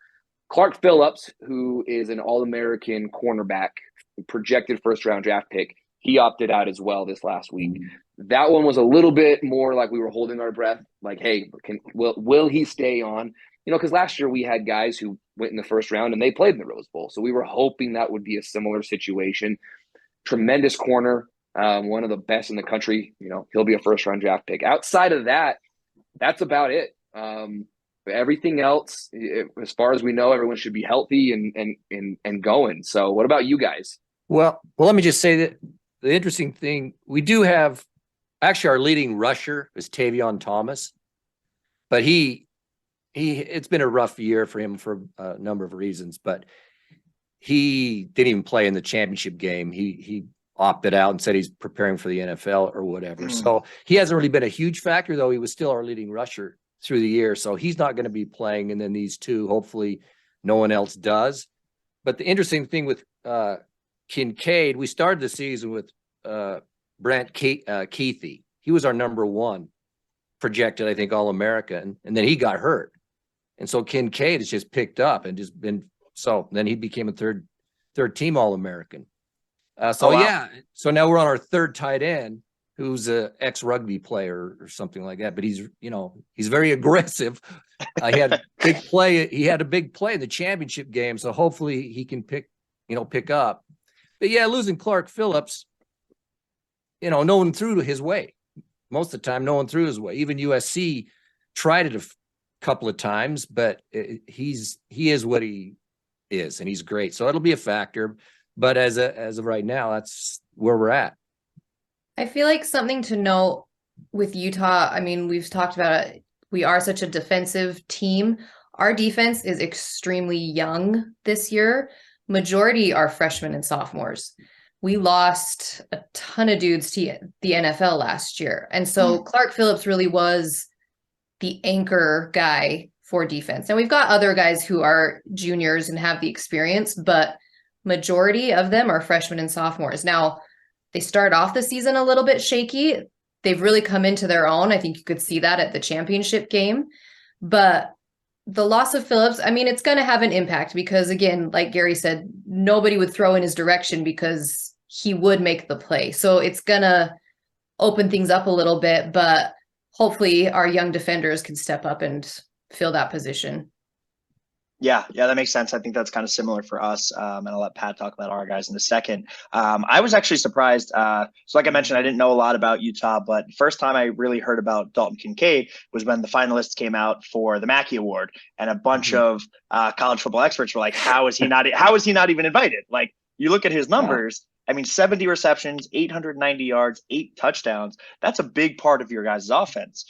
Clark Phillips, who is an All-American cornerback, projected first-round draft pick, he opted out as well this last week. That one was a little bit more like we were holding our breath, like, hey, will he stay on? Because last year we had guys who went in the first round and they played in the Rose Bowl, so we were hoping that would be a similar situation. Tremendous corner. One of the best in the country. He'll be a first-round draft pick. Outside of that, that's about it. Everything else, as far as we know, everyone should be healthy and going. So what about you guys? Well, let me just say that the interesting thing, we do have, actually our leading rusher is Tavion Thomas, but it's been a rough year for him for a number of reasons, but he didn't even play in the championship game. He opted out and said he's preparing for the NFL or whatever. So he hasn't really been a huge factor, though he was still our leading rusher through the year. So he's not going to be playing. And then these 2, hopefully no one else does. But the interesting thing with Kincaid, we started the season with Brant Keithy. He was our number 1 projected, I think, All-American. And then he got hurt. And so Kincaid has just picked up and just been, so then he became a third team All-American. Yeah. So now we're on our 3rd tight end, who's a ex-rugby player or something like that. But he's very aggressive. He had a big play. He had a big play in the championship game. So hopefully he can pick up. But yeah, losing Clark Phillips, no one threw his way. Most of the time, no one threw his way. Even USC tried it a couple of times, but he is what he is, and he's great. So it'll be a factor. But as of right now, that's where we're at. I feel like something to note with Utah, I mean, we've talked about it. We are such a defensive team. Our defense is extremely young this year. Majority are freshmen and sophomores. We lost a ton of dudes to the NFL last year. And so Clark Phillips really was the anchor guy for defense. Now we've got other guys who are juniors and have the experience, but majority of them are freshmen and sophomores. Now, they start off the season a little bit shaky. They've really come into their own. I think you could see that at the championship game. But the loss of Phillips, I mean, it's going to have an impact because, again, like Gary said, nobody would throw in his direction because he would make the play. So it's going to open things up a little bit, but hopefully our young defenders can step up and fill that position. Yeah, that makes sense. I think that's kind of similar for us. And I'll let Pat talk about our guys in a second. I was actually surprised. So like I mentioned, I didn't know a lot about Utah, but first time I really heard about Dalton Kincaid was when the finalists came out for the Mackey Award, and a bunch of college football experts were like, how is he not even invited? Like, you look at his numbers. I mean, 70 receptions, 890 yards, 8 touchdowns. That's a big part of your guys' offense.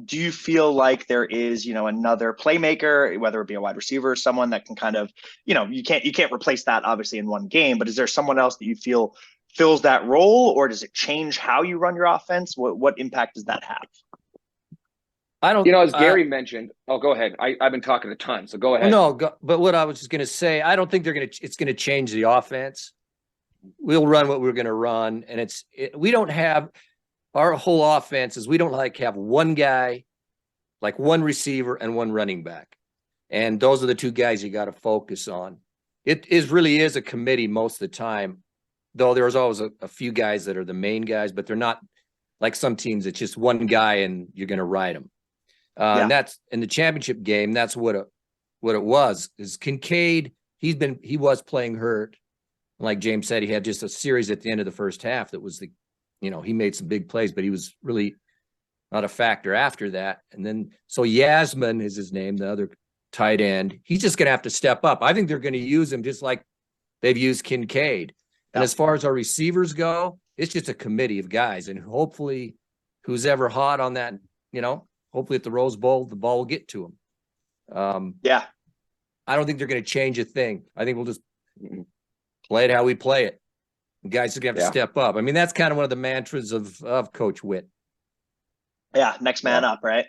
Do you feel like there is, another playmaker, whether it be a wide receiver or someone that can kind of, you can't replace that obviously in one game, but is there someone else that you feel fills that role, or does it change how you run your offense? What impact does that have? I don't, as Gary mentioned, go ahead. I've been talking a ton, so go ahead. But what I was just going to say, I don't think it's going to change the offense. We'll run what we're going to run. And we don't have our whole offense is we don't have one guy, like one receiver and one running back. And those are the 2 guys you got to focus on. It really is a committee most of the time, though there's always a few guys that are the main guys, but they're not like some teams. It's just one guy and you're going to ride them. And that's in the championship game. That's what it was. Is Kincaid? He was playing hurt. Like James said, he had just a series at the end of the first half that was he made some big plays, but he was really not a factor after that. And then so Yasmin is his name, the other tight end. He's just going to have to step up. I think they're going to use him just like they've used Kincaid. And as far as our receivers go, it's just a committee of guys, and hopefully, who's ever hot on that, hopefully at the Rose Bowl, the ball will get to him. I don't think they're going to change a thing. I think we'll just play it how we play it. The guys are going to have to step up. I mean, that's kind of one of the mantras of Coach Witt. Yeah, next man up, right?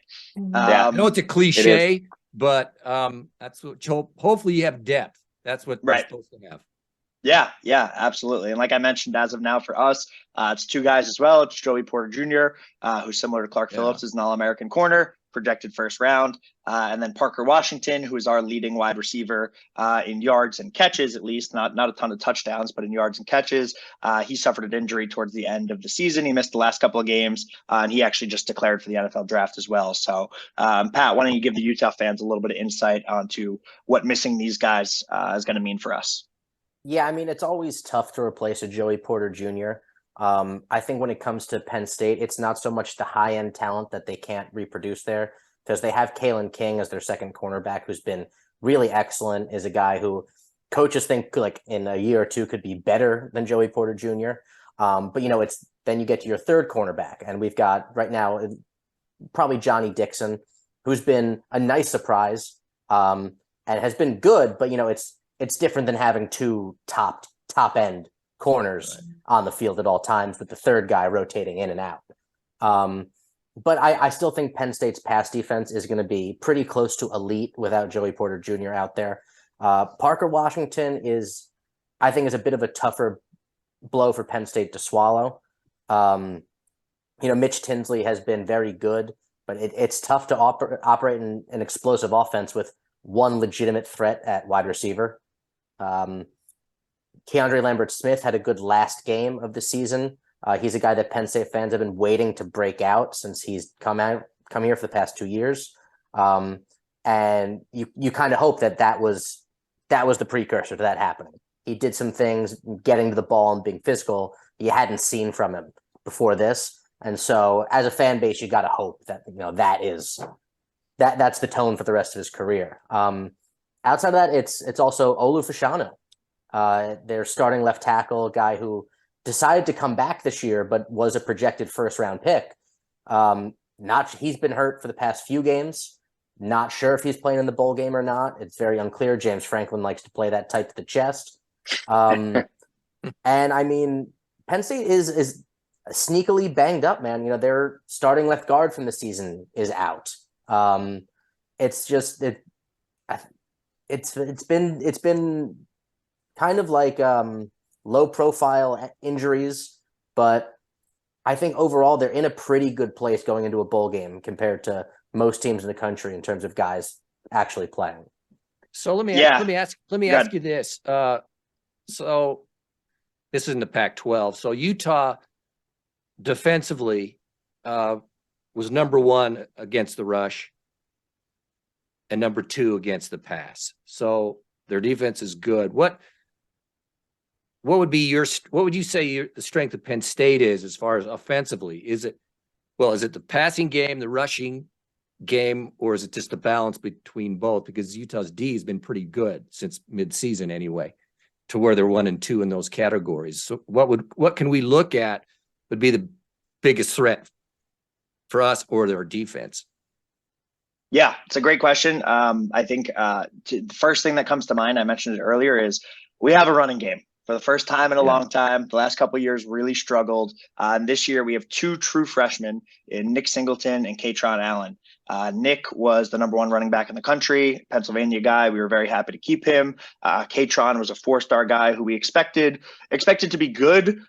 I know it's a cliche, but that's what. Hopefully, you have depth. That's what they're supposed to have. Yeah, absolutely. And like I mentioned, as of now for us, it's two guys as well. It's Joey Porter Jr., who's similar to Clark Phillips, is an All-American corner, projected first round. And then Parker Washington, who is our leading wide receiver in yards and catches, at least, not a ton of touchdowns, but in yards and catches. He suffered an injury towards the end of the season. He missed the last couple of games, and he actually just declared for the NFL draft as well. So, Pat, why don't you give the Utah fans a little bit of insight onto what missing these guys is going to mean for us? Yeah, I mean, it's always tough to replace a Joey Porter Jr. I think when it comes to Penn State, it's not so much the high-end talent that they can't reproduce there, because they have Kalen King as their second cornerback, who's been really excellent, is a guy who coaches think like in a year or two could be better than Joey Porter Jr. But, it's then you get to your third cornerback, and we've got right now probably Johnny Dixon, who's been a nice surprise and has been good, but, it's different than having two top end corners on the field at all times, with the third guy rotating in and out. But I still think Penn State's pass defense is going to be pretty close to elite without Joey Porter Jr. out there. Parker Washington I think is a bit of a tougher blow for Penn State to swallow. Mitch Tinsley has been very good, but it's tough to operate in an explosive offense with one legitimate threat at wide receiver. Keandre Lambert-Smith had a good last game of the season. He's a guy that Penn State fans have been waiting to break out since he's come here for the past 2 years. And you kind of hope that was the precursor to that happening. He did some things getting to the ball and being physical you hadn't seen from him before this. And so as a fan base, you got to hope that, that's the tone for the rest of his career. Outside of that, it's also Olu Fashanu, their starting left tackle, guy who decided to come back this year, but was a projected first-round pick. He's been hurt for the past few games. Not sure if he's playing in the bowl game or not. It's very unclear. James Franklin likes to play that tight to the chest. And I mean, Penn State is sneakily banged up, man. Their starting left guard from the season is out. It's been kind of like low profile injuries, but I think overall they're in a pretty good place going into a bowl game compared to most teams in the country in terms of guys actually playing. So let me ask you this. So this is in the Pac-12. So Utah defensively was number 1 against the rush and number 2 against the pass. So their defense is good. What would you say the strength of Penn State is as far as offensively? Is it the passing game, the rushing game, or is it just the balance between both? Because Utah's D has been pretty good since midseason anyway, to where they're 1 and 2 in those categories. So what can we look at would be the biggest threat for us or their defense? Yeah, it's a great question. I think the first thing that comes to mind, I mentioned it earlier, is we have a running game. For the first time in a long time, the last couple of years really struggled. And this year we have 2 true freshmen in Nick Singleton and Katron Allen. Nick was the number 1 running back in the country, Pennsylvania guy. We were very happy to keep him. Katron was a 4-star guy who we expected to be good.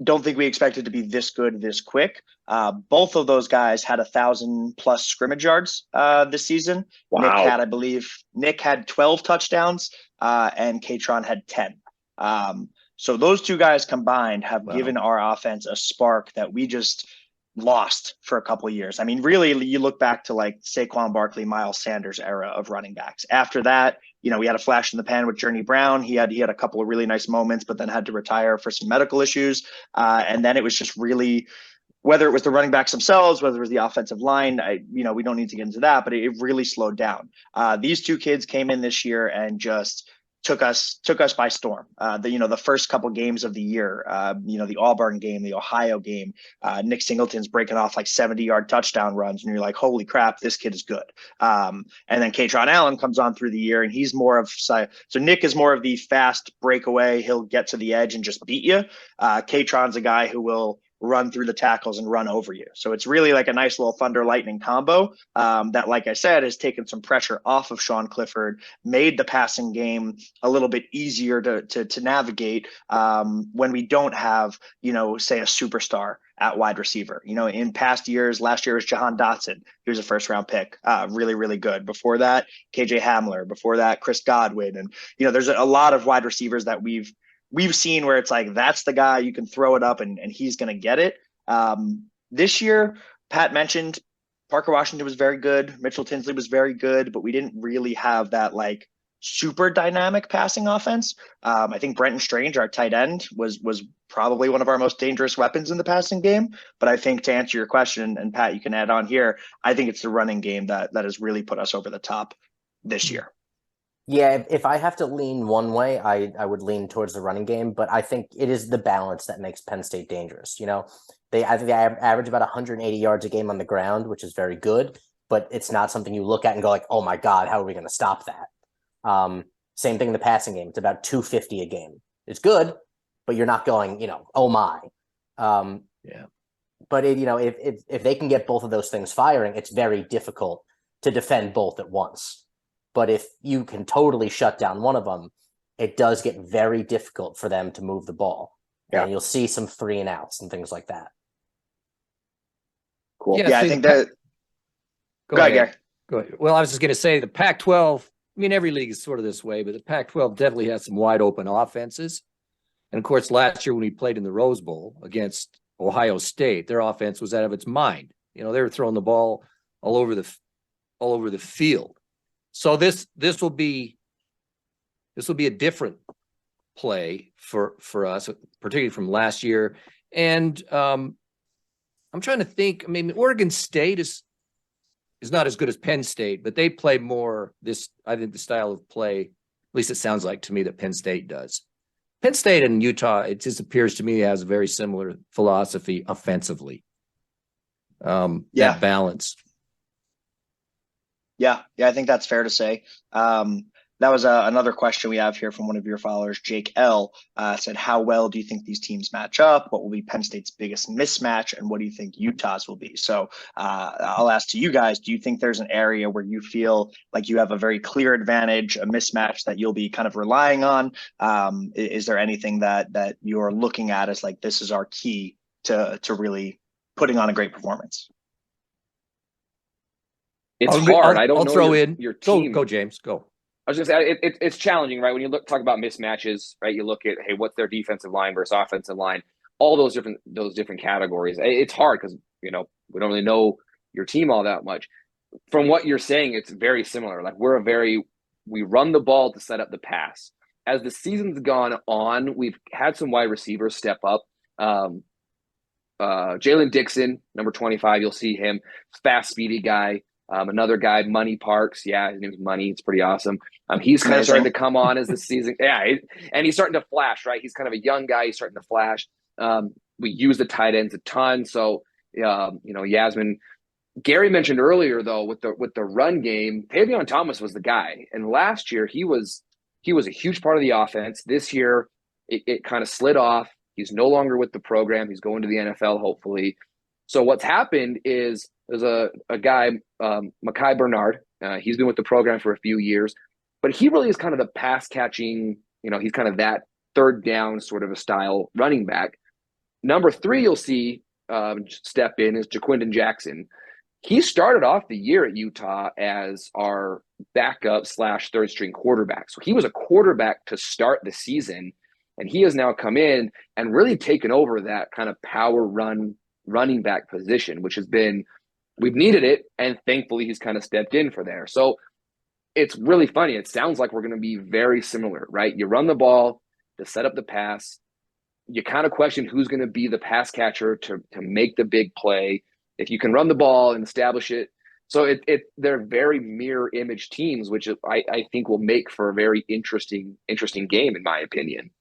Don't think we expected to be this good this quick. Both of those guys had 1,000+ scrimmage yards this season. Wow. Nick had 12 touchdowns and Katron had 10. So those 2 guys combined have given our offense a spark that we lost for a couple of years. I mean, really, you look back to like Saquon Barkley, Miles Sanders era of running backs. After that, we had a flash in the pan with Journey Brown. He had a couple of really nice moments, but then had to retire for some medical issues. And then it was just really, whether it was the running backs themselves, whether it was the offensive line, we don't need to get into that, but it really slowed down. These two kids came in this year and just took us by storm. The first couple games of the year, the Auburn game, the Ohio game, Nick Singleton's breaking off like 70-yard touchdown runs, and you're like, holy crap, this kid is good. And then Katron Allen comes on through the year, and he's more of, so Nick is more of the fast breakaway. He'll get to the edge and just beat you. Katron's a guy who will run through the tackles and run over you. So it's really like a nice little thunder lightning combo that, like I said, has taken some pressure off of Sean Clifford, made the passing game a little bit easier to navigate when we don't have, say, a superstar at wide receiver. In past years, last year was Jahan Dotson. He was a first-round pick, really, really good. Before that, KJ Hamler. Before that, Chris Godwin. And, there's a lot of wide receivers that we've seen where it's like, that's the guy, you can throw it up and he's going to get it. This year, Pat mentioned Parker Washington was very good. Mitchell Tinsley was very good, but we didn't really have that like super dynamic passing offense. I think Brenton Strange, our tight end, was probably one of our most dangerous weapons in the passing game. But I think to answer your question, and Pat, you can add on here, I think it's the running game that has really put us over the top this year. Yeah, if I have to lean one way, I would lean towards the running game, but I think it is the balance that makes Penn State dangerous. I think they average about 180 yards a game on the ground, which is very good, but it's not something you look at and go like, oh my God, how are we going to stop that? Same thing in the passing game. It's about 250 a game. It's good, but you're not going, oh my. Yeah. But if they can get both of those things firing, it's very difficult to defend both at once. But if you can totally shut down one of them, it does get very difficult for them to move the ball. Yeah. And you'll see some 3 and outs and things like that. Cool. Yeah, I think that. Go ahead, Gary. Go ahead. Well, I was just going to say the Pac-12, every league is sort of this way, but the Pac-12 definitely has some wide open offenses. And of course, last year when we played in the Rose Bowl against Ohio State, their offense was out of its mind. They were throwing the ball all over the field. So this will be a different play for us, particularly from last year. And I'm trying to think. Oregon State is not as good as Penn State, but they play more I think the style of play, at least it sounds like to me, that Penn State does. Penn State and Utah, it just appears to me, has a very similar philosophy offensively. That balance. Yeah, I think that's fair to say. That was another question we have here from one of your followers, Jake L. Said, how well do you think these teams match up? What will be Penn State's biggest mismatch? And what do you think Utah's will be? So I'll ask to you guys, do you think there's an area where you feel like you have a very clear advantage, a mismatch that you'll be kind of relying on? Is there anything that you're looking at as like, this is our key to really putting on a great performance? It's hard. I don't know throw in your team. Go, James. Go. I was going to say it's challenging, right? When you talk about mismatches, right? You look at, hey, what's their defensive line versus offensive line? All those different categories. It's hard because we don't really know your team all that much. From what you're saying, it's very similar. Like we run the ball to set up the pass. As the season's gone on, we've had some wide receivers step up. Jalen Dixon, number 25, you'll see him, fast, speedy guy. Another guy, Money Parks. Yeah, his name's Money. It's pretty awesome. He's kind of starting to come on as the season. Yeah, and he's starting to flash, right? He's kind of a young guy. He's starting to flash. We use the tight ends a ton. So, Yasmin. Gary mentioned earlier, though, with the run game, Tavion Thomas was the guy. And last year, he was a huge part of the offense. This year, it kind of slid off. He's no longer with the program. He's going to the NFL, hopefully. So what's happened is there's a guy, Mekhi Bernard. He's been with the program for a few years, but he really is kind of the pass catching, he's kind of that third down sort of a style running back. Number 3, you'll see step in is Jaquindon Jackson. He started off the year at Utah as our backup / third string quarterback. So he was a quarterback to start the season, and he has now come in and really taken over that kind of power run running back position, which has been, we've needed it, and thankfully he's kind of stepped in for there. So it's really funny. It sounds like we're going to be very similar, right? You run the ball to set up the pass. You kind of question who's going to be the pass catcher to make the big play. If you can run the ball and establish it. So they're very mirror image teams, which I think will make for a very interesting game, in my opinion.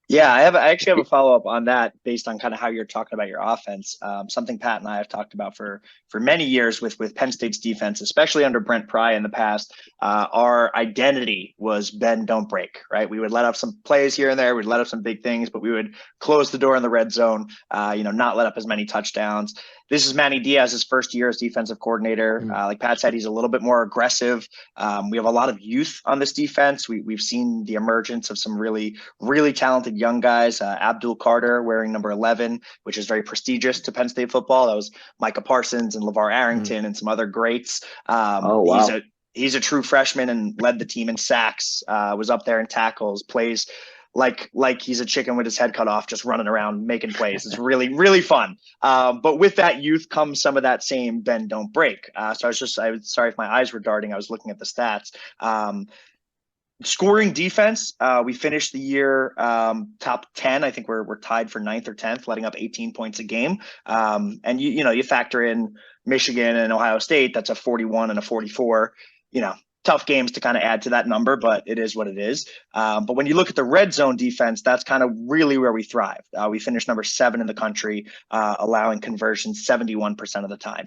Yeah, I actually have a follow-up on that based on kind of how you're talking about your offense. Something Pat and I have talked about for many years with Penn State's defense, especially under Brent Pry in the past. Our identity was bend, don't break, right? We would let up some plays here and there. We'd let up some big things, but we would close the door in the red zone, not let up as many touchdowns. This is Manny Diaz's first year as defensive coordinator. Like Pat said, he's a little bit more aggressive. We have a lot of youth on this defense. We've seen the emergence of some really, really talented young guys. Abdul Carter wearing number 11, which is very prestigious to Penn State football. That was Micah Parsons and LeVar Arrington and some other greats. Wow. He's a true freshman and led the team in sacks, was up there in tackles, plays like he's a chicken with his head cut off, just running around making plays. It's really, really fun. But with that youth comes some of that same bend, don't break. So I was sorry if my eyes were darting. I was looking at the stats. Scoring defense, we finished the year top 10. I think we're tied for 9th or 10th, letting up 18 points a game. And you factor in Michigan and Ohio State, that's a 41 and a 44. Tough games to kind of add to that number, but it is what it is. But when you look at the red zone defense, that's kind of really where we thrive. We finished number 7 in the country, allowing conversions 71% of the time,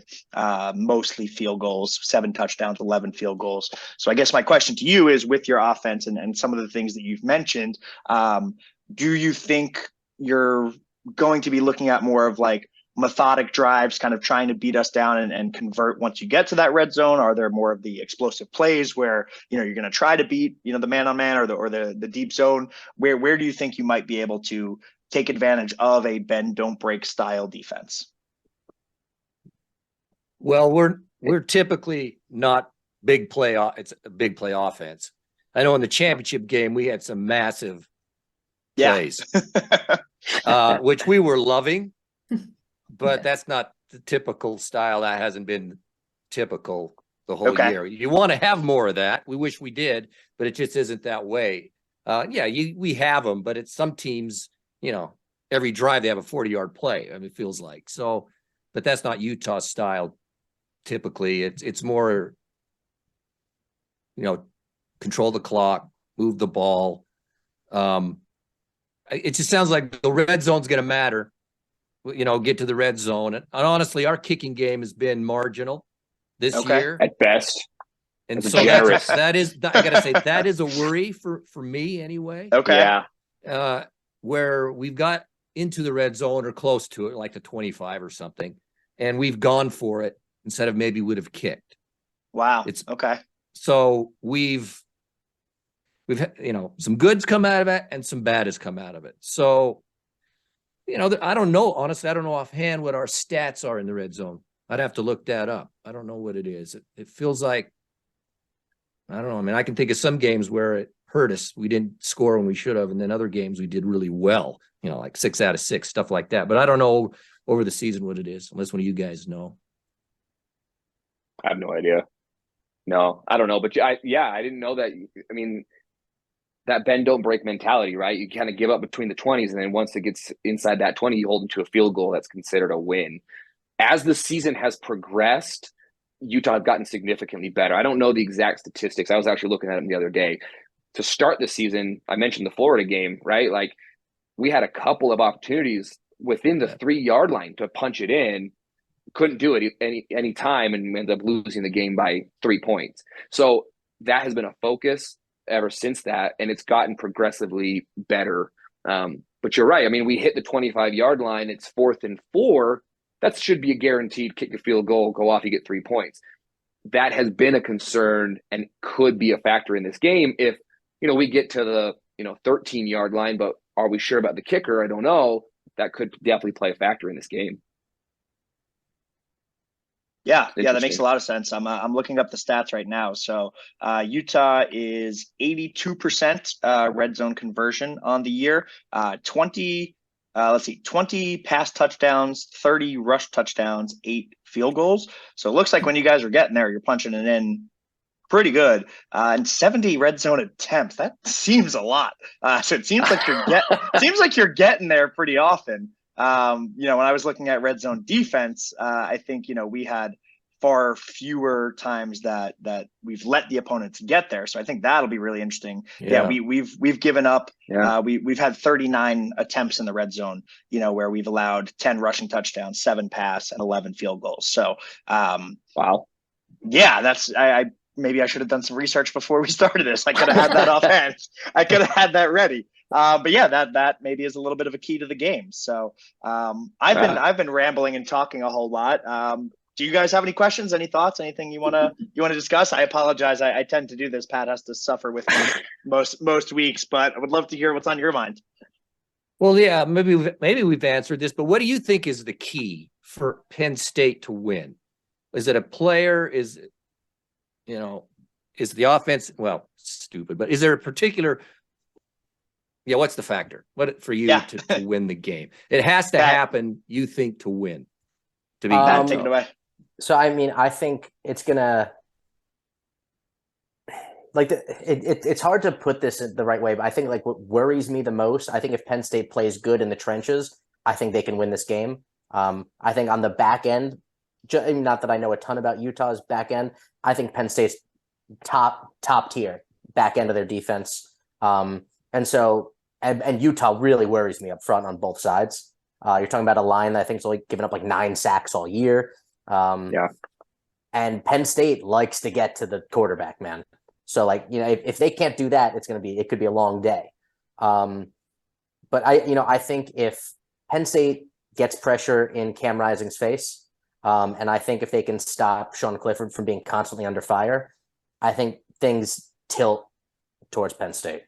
mostly field goals, 7 touchdowns, 11 field goals. So I guess my question to you is, with your offense and some of the things that you've mentioned, do you think you're going to be looking at more of like methodic drives, kind of trying to beat us down and convert once you get to that red zone? Are there more of the explosive plays where you're going to try to beat the man on man or the deep zone? Where do you think you might be able to take advantage of a bend don't break style defense? Well, we're typically not big play. It's a big play offense. I know in the championship game we had some massive plays, which we were loving. But that's not the typical style. That hasn't been typical the whole year. You want to have more of that. We wish we did, but it just isn't that way. We have them, but it's some teams, every drive they have a 40-yard play. I mean, it feels like so, but that's not Utah style. Typically, it's more, control the clock, move the ball. It just sounds like the red zone's going to matter. Get to the red zone. And honestly, our kicking game has been marginal this year at best. And so that is, I got to say, that is a worry for me anyway. Okay. Yeah. Where we've got into the red zone or close to it, like the 25 or something, and we've gone for it instead of maybe would have kicked. Wow. Okay. So we've some goods come out of it and some bad has come out of it. So, I don't know. Honestly, I don't know offhand what our stats are in the red zone. I'd have to look that up. I don't know what it is. It feels like, I don't know. I mean, I can think of some games where it hurt us. We didn't score when we should have. And then other games we did really well, like 6 out of 6, stuff like that. But I don't know over the season what it is, unless one of you guys know. I have no idea. No, I don't know. But I didn't know that. I mean, that bend don't break mentality, right? You kind of give up between the 20s, and then once it gets inside that 20, you hold them to a field goal. That's considered a win. As the season has progressed, Utah has gotten significantly better. I don't know the exact statistics. I was actually looking at them the other day. To start the season, I mentioned the Florida game, right? Like, we had a couple of opportunities within the 3-yard line to punch it in. Couldn't do it any time, and ended up losing the game by 3 points. So that has been a focus ever since that, and it's gotten progressively better. But you're right. I mean, we hit the 25-yard line. It's 4th and 4. That should be a guaranteed kick a field goal, go off, you get 3 points. That has been a concern and could be a factor in this game if, we get to the, 13-yard line, but are we sure about the kicker? I don't know. That could definitely play a factor in this game. Yeah, that makes a lot of sense. I'm looking up the stats right now. So Utah is 82% red zone conversion on the year, 20 let's see, 20 pass touchdowns, 30 rush touchdowns, 8 field goals. So it looks like when you guys are getting there, you're punching it in pretty good. And 70 red zone attempts. That seems a lot. So it seems like you're getting there pretty often. When I was looking at red zone defense, I think, we had far fewer times that we've let the opponents get there. So I think that'll be really interesting. Yeah, we've given up. Yeah. We've had 39 attempts in the red zone, where we've allowed 10 rushing touchdowns, 7 pass, and 11 field goals. So wow. Yeah, maybe I should have done some research before we started this. I could have had that offhand. I could have had that ready. But yeah, that maybe is a little bit of a key to the game. So I've been rambling and talking a whole lot. Do you guys have any questions, any thoughts, anything you want to discuss? I apologize. I tend to do this. Pat has to suffer with me most weeks, but I would love to hear what's on your mind. Well, yeah, maybe we've answered this, but what do you think is the key for Penn State to win? Is it a player? Is the offense, well, stupid, but is there a particular, what's the factor? What for you to win the game? It has to happen, you think, to win. To be take it away. So, I think it's gonna it's hard to put this in the right way, but I think what worries me the most, I think if Penn State plays good in the trenches, I think they can win this game. I think on the back end, not that I know a ton about Utah's back end, I think Penn State's top tier back end of their defense. And Utah really worries me up front on both sides. You're talking about a line that I think is only given up 9 sacks all year. And Penn State likes to get to the quarterback, man. So if they can't do that, it could be a long day. But I think if Penn State gets pressure in Cam Rising's face, and I think if they can stop Sean Clifford from being constantly under fire, I think things tilt towards Penn State.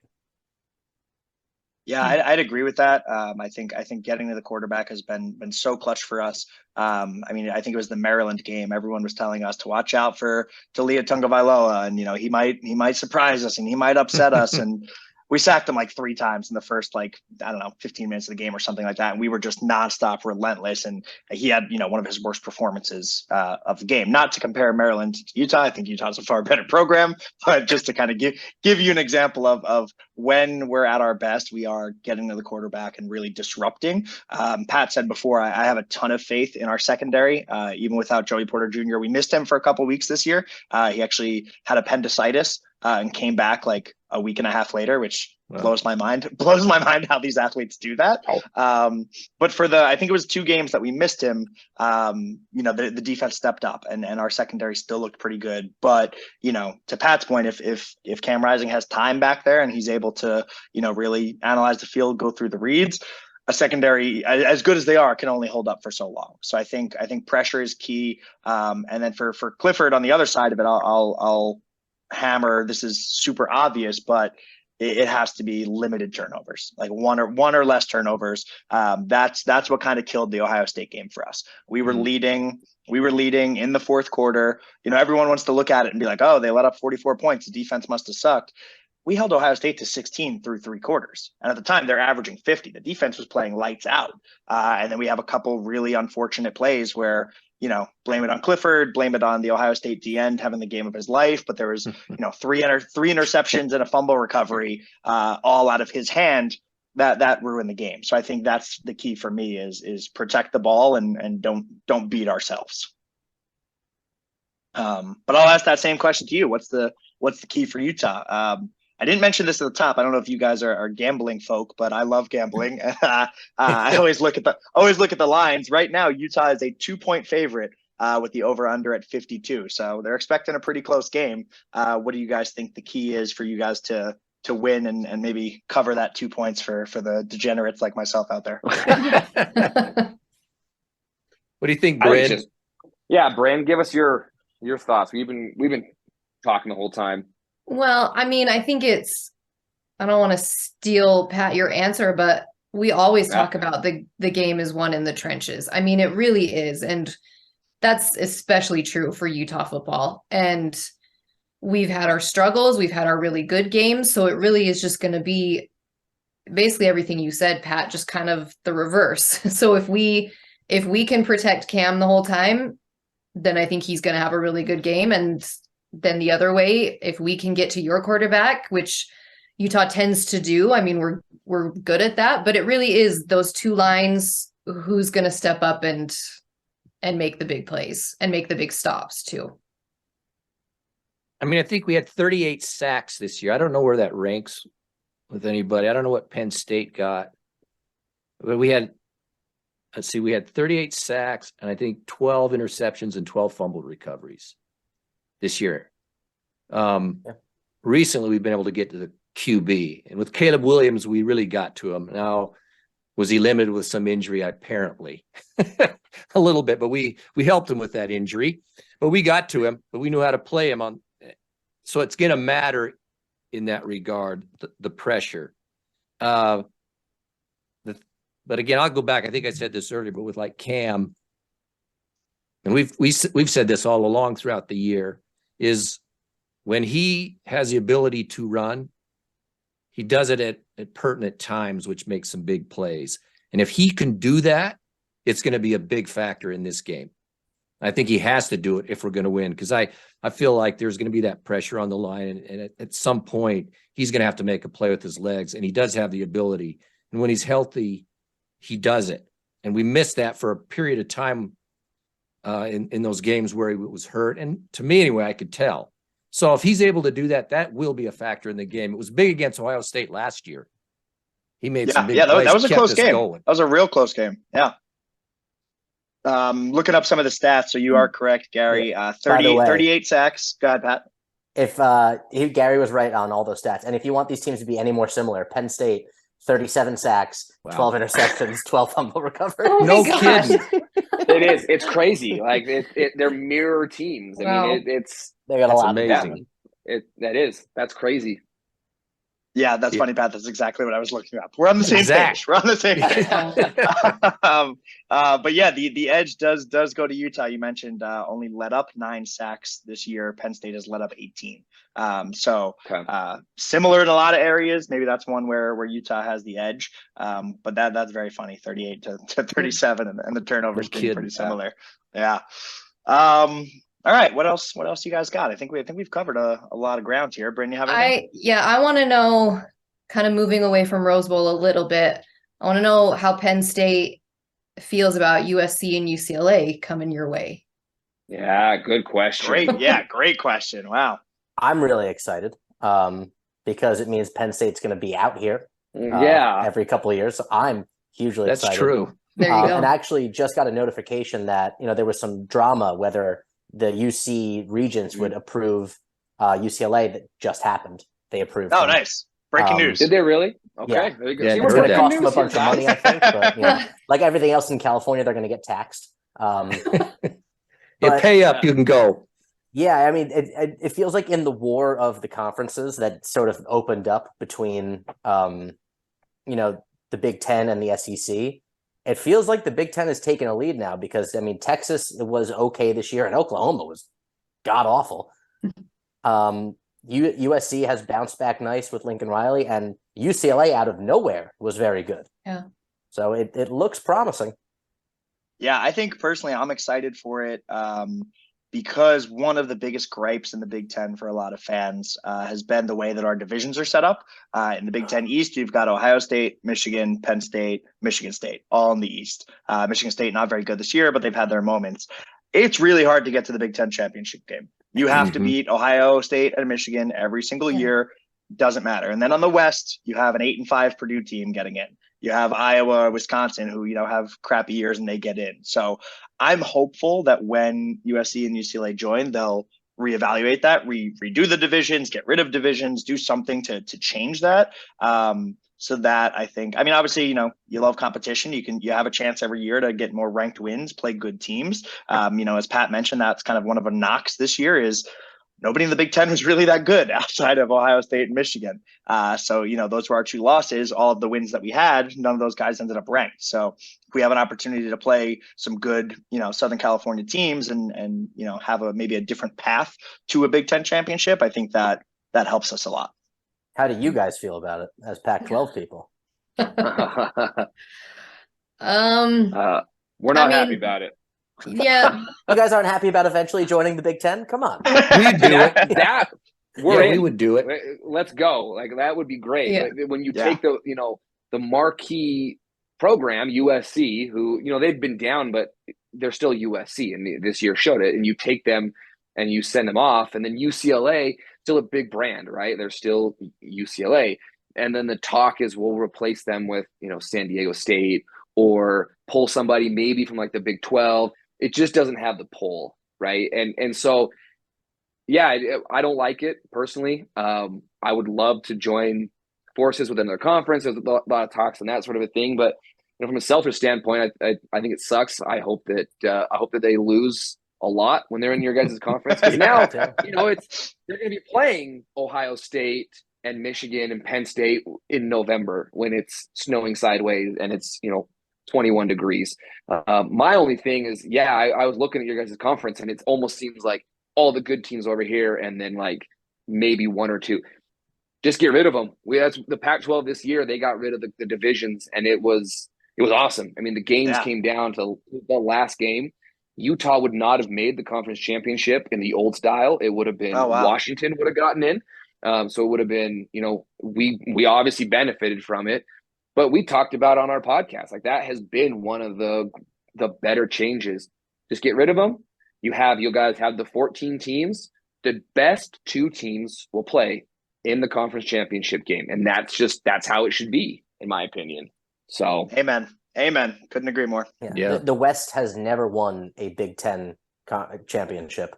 Yeah, I'd agree with that. I think getting to the quarterback has been so clutch for us. I think it was the Maryland game. Everyone was telling us to watch out for Talia Tungavailoa, and he might surprise us and he might upset us. And we sacked him 3 times in the first 15 minutes of the game or something like that. And we were just nonstop relentless. And he had one of his worst performances of the game. Not to compare Maryland to Utah. I think Utah's a far better program, but just to kind of give you an example of when we're at our best, we are getting to the quarterback and really disrupting. Pat said before, I have a ton of faith in our secondary. Even without Joey Porter Jr., we missed him for a couple of weeks this year. He actually had appendicitis and came back a week and a half later, which blows my mind. Blows my mind how these athletes do that. But for I think it was 2 games that we missed him. The defense stepped up and our secondary still looked pretty good. But to Pat's point, if Cam Rising has time back there and he's able to really analyze the field, go through the reads, a secondary as good as they are can only hold up for so long. So I think pressure is key. And then for Clifford on the other side of it, I'll hammer, this is super obvious, but it has to be limited turnovers, one or less turnovers. That's what kind of killed the Ohio State game for us. We were leading in the fourth quarter. Everyone wants to look at it and be like, oh, they let up 44 points. The defense must have sucked. We held Ohio State to 16 through 3 quarters. And at the time, they're averaging 50. The defense was playing lights out. And then we have a couple really unfortunate plays where, blame it on Clifford, blame it on the Ohio State D end having the game of his life. But there was, 3 interceptions and a fumble recovery all out of his hand that ruined the game. So I think that's the key for me is protect the ball and don't beat ourselves. But I'll ask that same question to you. What's the key for Utah? I didn't mention this at the top. I don't know if you guys are gambling folk, but I love gambling. I always look at the lines. Right now, Utah is a 2-point favorite with the over/under at 52. So they're expecting a pretty close game. What do you guys think the key is for you guys to win and maybe cover that 2 points for the degenerates like myself out there? What do you think, Bryn? Bryn, give us your thoughts. We've been talking the whole time. Well, I think I don't want to steal, Pat, your answer, but we always talk about the game is won in the trenches. It really is. And that's especially true for Utah football. And we've had our struggles. We've had our really good games. So it really is just going to be basically everything you said, Pat, just kind of the reverse. So if we can protect Cam the whole time, then I think he's going to have a really good game. And then the other way, if we can get to your quarterback, which Utah tends to do, I mean, we're good at that, but it really is those two lines, who's going to step up and make the big plays and make the big stops too. I mean, I think we had 38 sacks this year. I don't know where that ranks with anybody. I don't know what Penn State got, but we had 38 sacks and I think 12 interceptions and 12 fumbled recoveries this year. Recently we've been able to get to the QB, and with Caleb Williams, we really got to him. Now, was he limited with some injury? Apparently a little bit, but we helped him with that injury, but we got to him, but we knew how to play him on. So it's going to matter in that regard, the pressure. But again, I'll go back. I think I said this earlier, but with like Cam, and we've said this all along throughout the year, is when he has the ability to run, he does it at pertinent times, which makes some big plays. And if he can do that, it's going to be a big factor in this game. I think he has to do it if we're going to win, because I feel like there's going to be that pressure on the line. And at some point, he's going to have to make a play with his legs, and he does have the ability. And when he's healthy, he does it. And we missed that for a period of time in those games where he was hurt. And to me, anyway, I could tell. So if he's able to do that, that will be a factor in the game. It was big against Ohio State last year. He made some big plays. That was a close game. Going. That was a real close game. Yeah. Looking up some of the stats. So you are correct, Gary. 38 sacks. Go ahead, Pat. If Gary was right on all those stats, and if you want these teams to be any more similar, Penn State, 37 sacks, 12 interceptions, 12 fumble recoveries. Oh no kidding. It is. It's crazy. Like they're mirror teams. I mean, it's they got a lot. Amazing. That's crazy. Yeah, that's funny, Pat. That's exactly what I was looking up. We're on the same page. We're on the same page. But yeah, the edge does go to Utah. You mentioned only let up 9 sacks this year. Penn State has let up 18. Similar in a lot of areas. Maybe that's one where Utah has the edge. But that's very funny. 38 to 37, and the turnovers being pretty similar. Yeah. All right. What else you guys got? I think we've covered a lot of ground here. Bryn, you have anything? I want to know, kind of moving away from Rose Bowl a little bit, I want to know how Penn State feels about USC and UCLA coming your way. Yeah, good question. Great question. Wow. I'm really excited because it means Penn State's going to be out here every couple of years. So I'm hugely excited. That's true. There you go. And actually just got a notification that, there was some drama whether the UC regents would approve UCLA. That just happened. They approved. Oh, nice. Breaking news. Did they really? Okay. Yeah. There you go. It's going to cost them a bunch of money, I think. But, like everything else in California, they're going to get taxed. Pay up, you can go. Yeah, I mean, it feels like in the war of the conferences that sort of opened up between, the Big Ten and the SEC. It feels like the Big Ten is taking a lead now because, Texas was okay this year and Oklahoma was god-awful. USC has bounced back nice with Lincoln Riley, and UCLA out of nowhere was very good. Yeah. So it looks promising. Yeah, I think personally I'm excited for it because one of the biggest gripes in the Big Ten for a lot of fans has been the way that our divisions are set up. In the Big Ten East, you've got Ohio State, Michigan, Penn State, Michigan State, all in the East. Michigan State not very good this year, but they've had their moments. It's really hard to get to the Big Ten championship game. You have to beat Ohio State and Michigan every single year. Doesn't matter. And then on the West, you have an 8-5 Purdue team getting in. You have Iowa, Wisconsin, who, have crappy years and they get in. So I'm hopeful that when USC and UCLA join, they'll reevaluate that, redo the divisions, get rid of divisions, do something to change that. So that I think, obviously, you love competition. You have a chance every year to get more ranked wins, play good teams. As Pat mentioned, that's kind of one of the knocks this year is nobody in the Big Ten was really that good outside of Ohio State and Michigan. So those were our 2 losses. All of the wins that we had, none of those guys ended up ranked. So if we have an opportunity to play some good, Southern California teams and have maybe a different path to a Big Ten championship, I think that helps us a lot. How do you guys feel about it as Pac-12 people? We're not happy about it. Yeah. You guys aren't happy about eventually joining the Big Ten? Come on. We do it. That we're in. We would do it. Let's go. Like that would be great. Yeah. Like, when you take the the marquee program USC, who they've been down, but they're still USC, and this year showed it. And you take them and you send them off, and then UCLA, still a big brand, right? They're still UCLA, and then the talk is we'll replace them with San Diego State or pull somebody maybe from like the Big 12. It just doesn't have the pull, right? And so, yeah, I don't like it personally. I would love to join forces within their conference. There's a lot of talks and that sort of a thing, but from a selfish standpoint, I think it sucks. I hope that they lose a lot when they're in your guys' conference, because now they're going to be playing Ohio State and Michigan and Penn State in November when it's snowing sideways and it's 21 degrees. My only thing is, I was looking at your guys' conference, and it almost seems like all the good teams over here, and then like maybe one or two. Just get rid of them. That's the Pac-12 this year. They got rid of the divisions, and it was awesome. I mean, the games came down to the last game. Utah would not have made the conference championship in the old style. It would have been Washington would have gotten in. So it would have been, we obviously benefited from it, but we talked about on our podcast, like that has been one of the better changes. Just get rid of them. You guys have the 14 teams. The best 2 teams will play in the conference championship game. And that's how it should be, in my opinion. So Amen. Couldn't agree more. Yeah. The West has never won a Big Ten championship.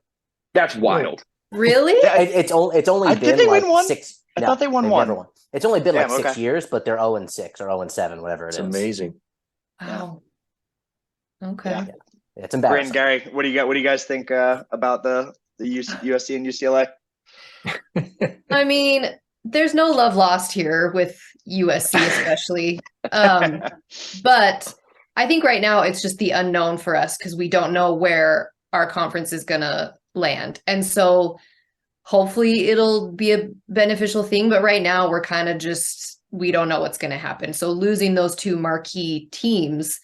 That's wild. Really? It's only been did they like win one? 6. I thought they won one. Never won. It's only been like 6 okay. years, but they're 0-6 or 0-7, whatever it is. It's amazing. Wow. Okay. Yeah. It's embarrassing. Brandon, Gary, what do you guys think about the USC and UCLA? I mean, there's no love lost here with USC, especially. But I think right now it's just the unknown for us because we don't know where our conference is going to land. And so hopefully it'll be a beneficial thing. But right now we're kind of we don't know what's going to happen. So losing those 2 marquee teams,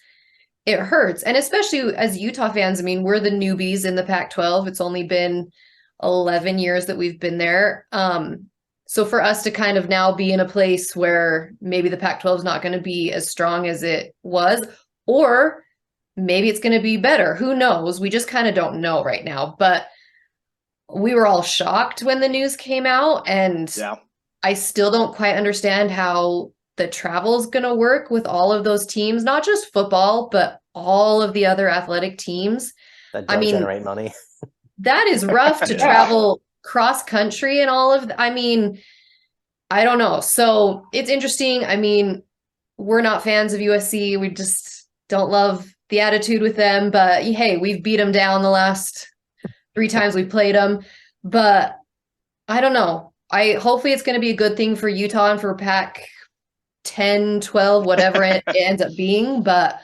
it hurts. And especially as Utah fans, I mean, we're the newbies in the Pac-12. It's only been 11 years that we've been there. So for us to kind of now be in a place where maybe the Pac-12 is not going to be as strong as it was, or maybe it's going to be better. Who knows? We just kind of don't know right now. But we were all shocked when the news came out, and I still don't quite understand how the travel is going to work with all of those teams, not just football, but all of the other athletic teams. That don't generate money. That is rough to travel cross country and all of I mean, I don't know. So it's interesting. I mean, we're not fans of USC. We just don't love the attitude with them, but hey, we've beat them down the last 3 times we played them. But I don't know. Hopefully it's going to be a good thing for Utah and for Pac 10, 12, whatever it ends up being. But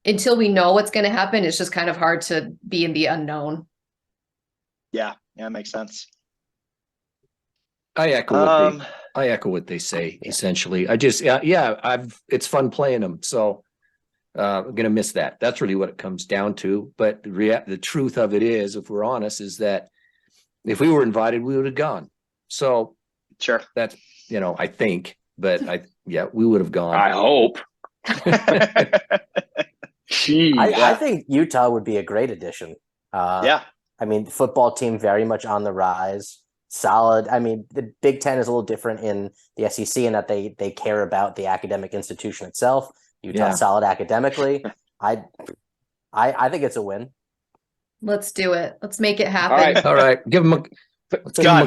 until we know what's going to happen, it's just kind of hard to be in the unknown. Yeah, it makes sense. I echo what they say. Essentially, it's fun playing them. So I'm gonna miss that. That's really what it comes down to. But the truth of it is, if we're honest, is that if we were invited, we would have gone. So sure, that's I think, but we would have gone. I hope. I think Utah would be a great addition. I mean, the football team very much on the rise, solid. I mean, the Big Ten is a little different in the SEC in that they care about the academic institution itself. Utah's solid academically. I think it's a win. Let's do it. Let's make it happen. All right. Give him a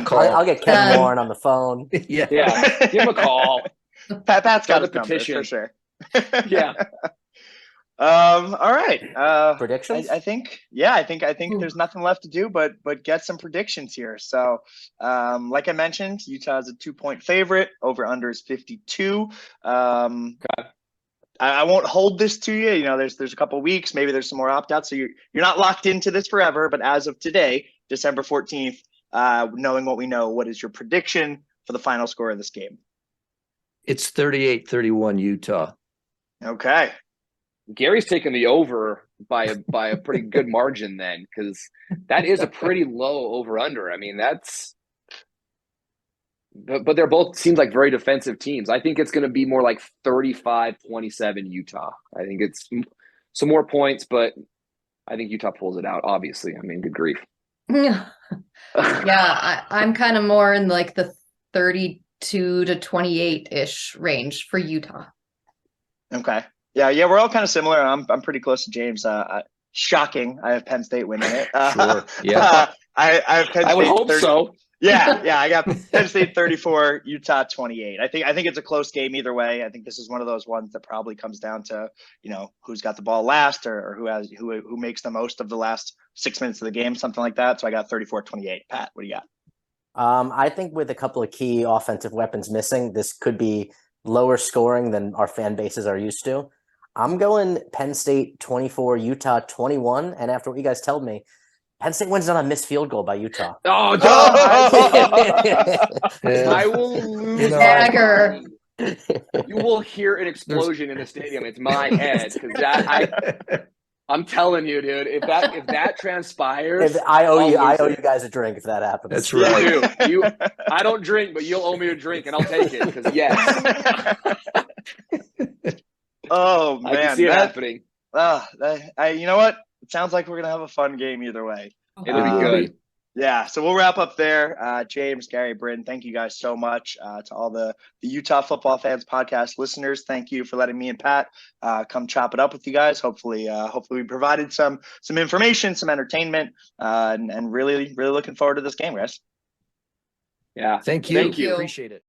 call. I'll get Kevin Warren on the phone. Yeah. Give him a call. Pat's got a his petition for sure. Yeah. All right. Predictions? I think there's nothing left to do but get some predictions here. So, like I mentioned, Utah is a 2-point favorite. Over under is 52. I won't hold this to you. There's a couple weeks, maybe there's some more opt-outs, so you're not locked into this forever. But as of today, December 14th, knowing what we know, what is your prediction for the final score of this game? It's 38-31 Utah. Okay. Gary's taking the over by a pretty good margin then, because that is a pretty low over under. I mean, but they're both seems like very defensive teams. I think it's going to be more like 35-27 Utah. I think it's some more points, but I think Utah pulls it out, obviously. I mean, good grief. Yeah, I'm kind of more in like the 32 to 28-ish range for Utah. Okay. Yeah, we're all kind of similar. I'm pretty close to James. Shocking. I have Penn State winning it. Sure. Yeah. I have Penn State. I would hope so. Yeah. I got Penn State 34, Utah 28. I think it's a close game either way. I think this is one of those ones that probably comes down to, who's got the ball last or who makes the most of the last 6 minutes of the game, something like that. So I got 34-28. Pat, what do you got? I think with a couple of key offensive weapons missing, this could be lower scoring than our fan bases are used to. I'm going Penn State 24, Utah 21. And after what you guys told me, Penn State wins on a missed field goal by Utah. Oh, I will lose. Dagger. You will hear an explosion in the stadium. It's my head, because I'm telling you, dude. If that transpires, I owe you guys a drink if that happens. That's right. You do. I don't drink, but you'll owe me a drink, and I'll take it. Because yes. Oh man, I can see it happening. You know what? It sounds like we're gonna have a fun game either way. It'll be good. Yeah, so we'll wrap up there. James, Gary, Bryn, thank you guys so much. To all the Utah Football Fans podcast listeners, thank you for letting me and Pat come chop it up with you guys. Hopefully we provided some information, some entertainment, and really, really looking forward to this game, guys. Yeah, Thank you. Thank you. Appreciate it.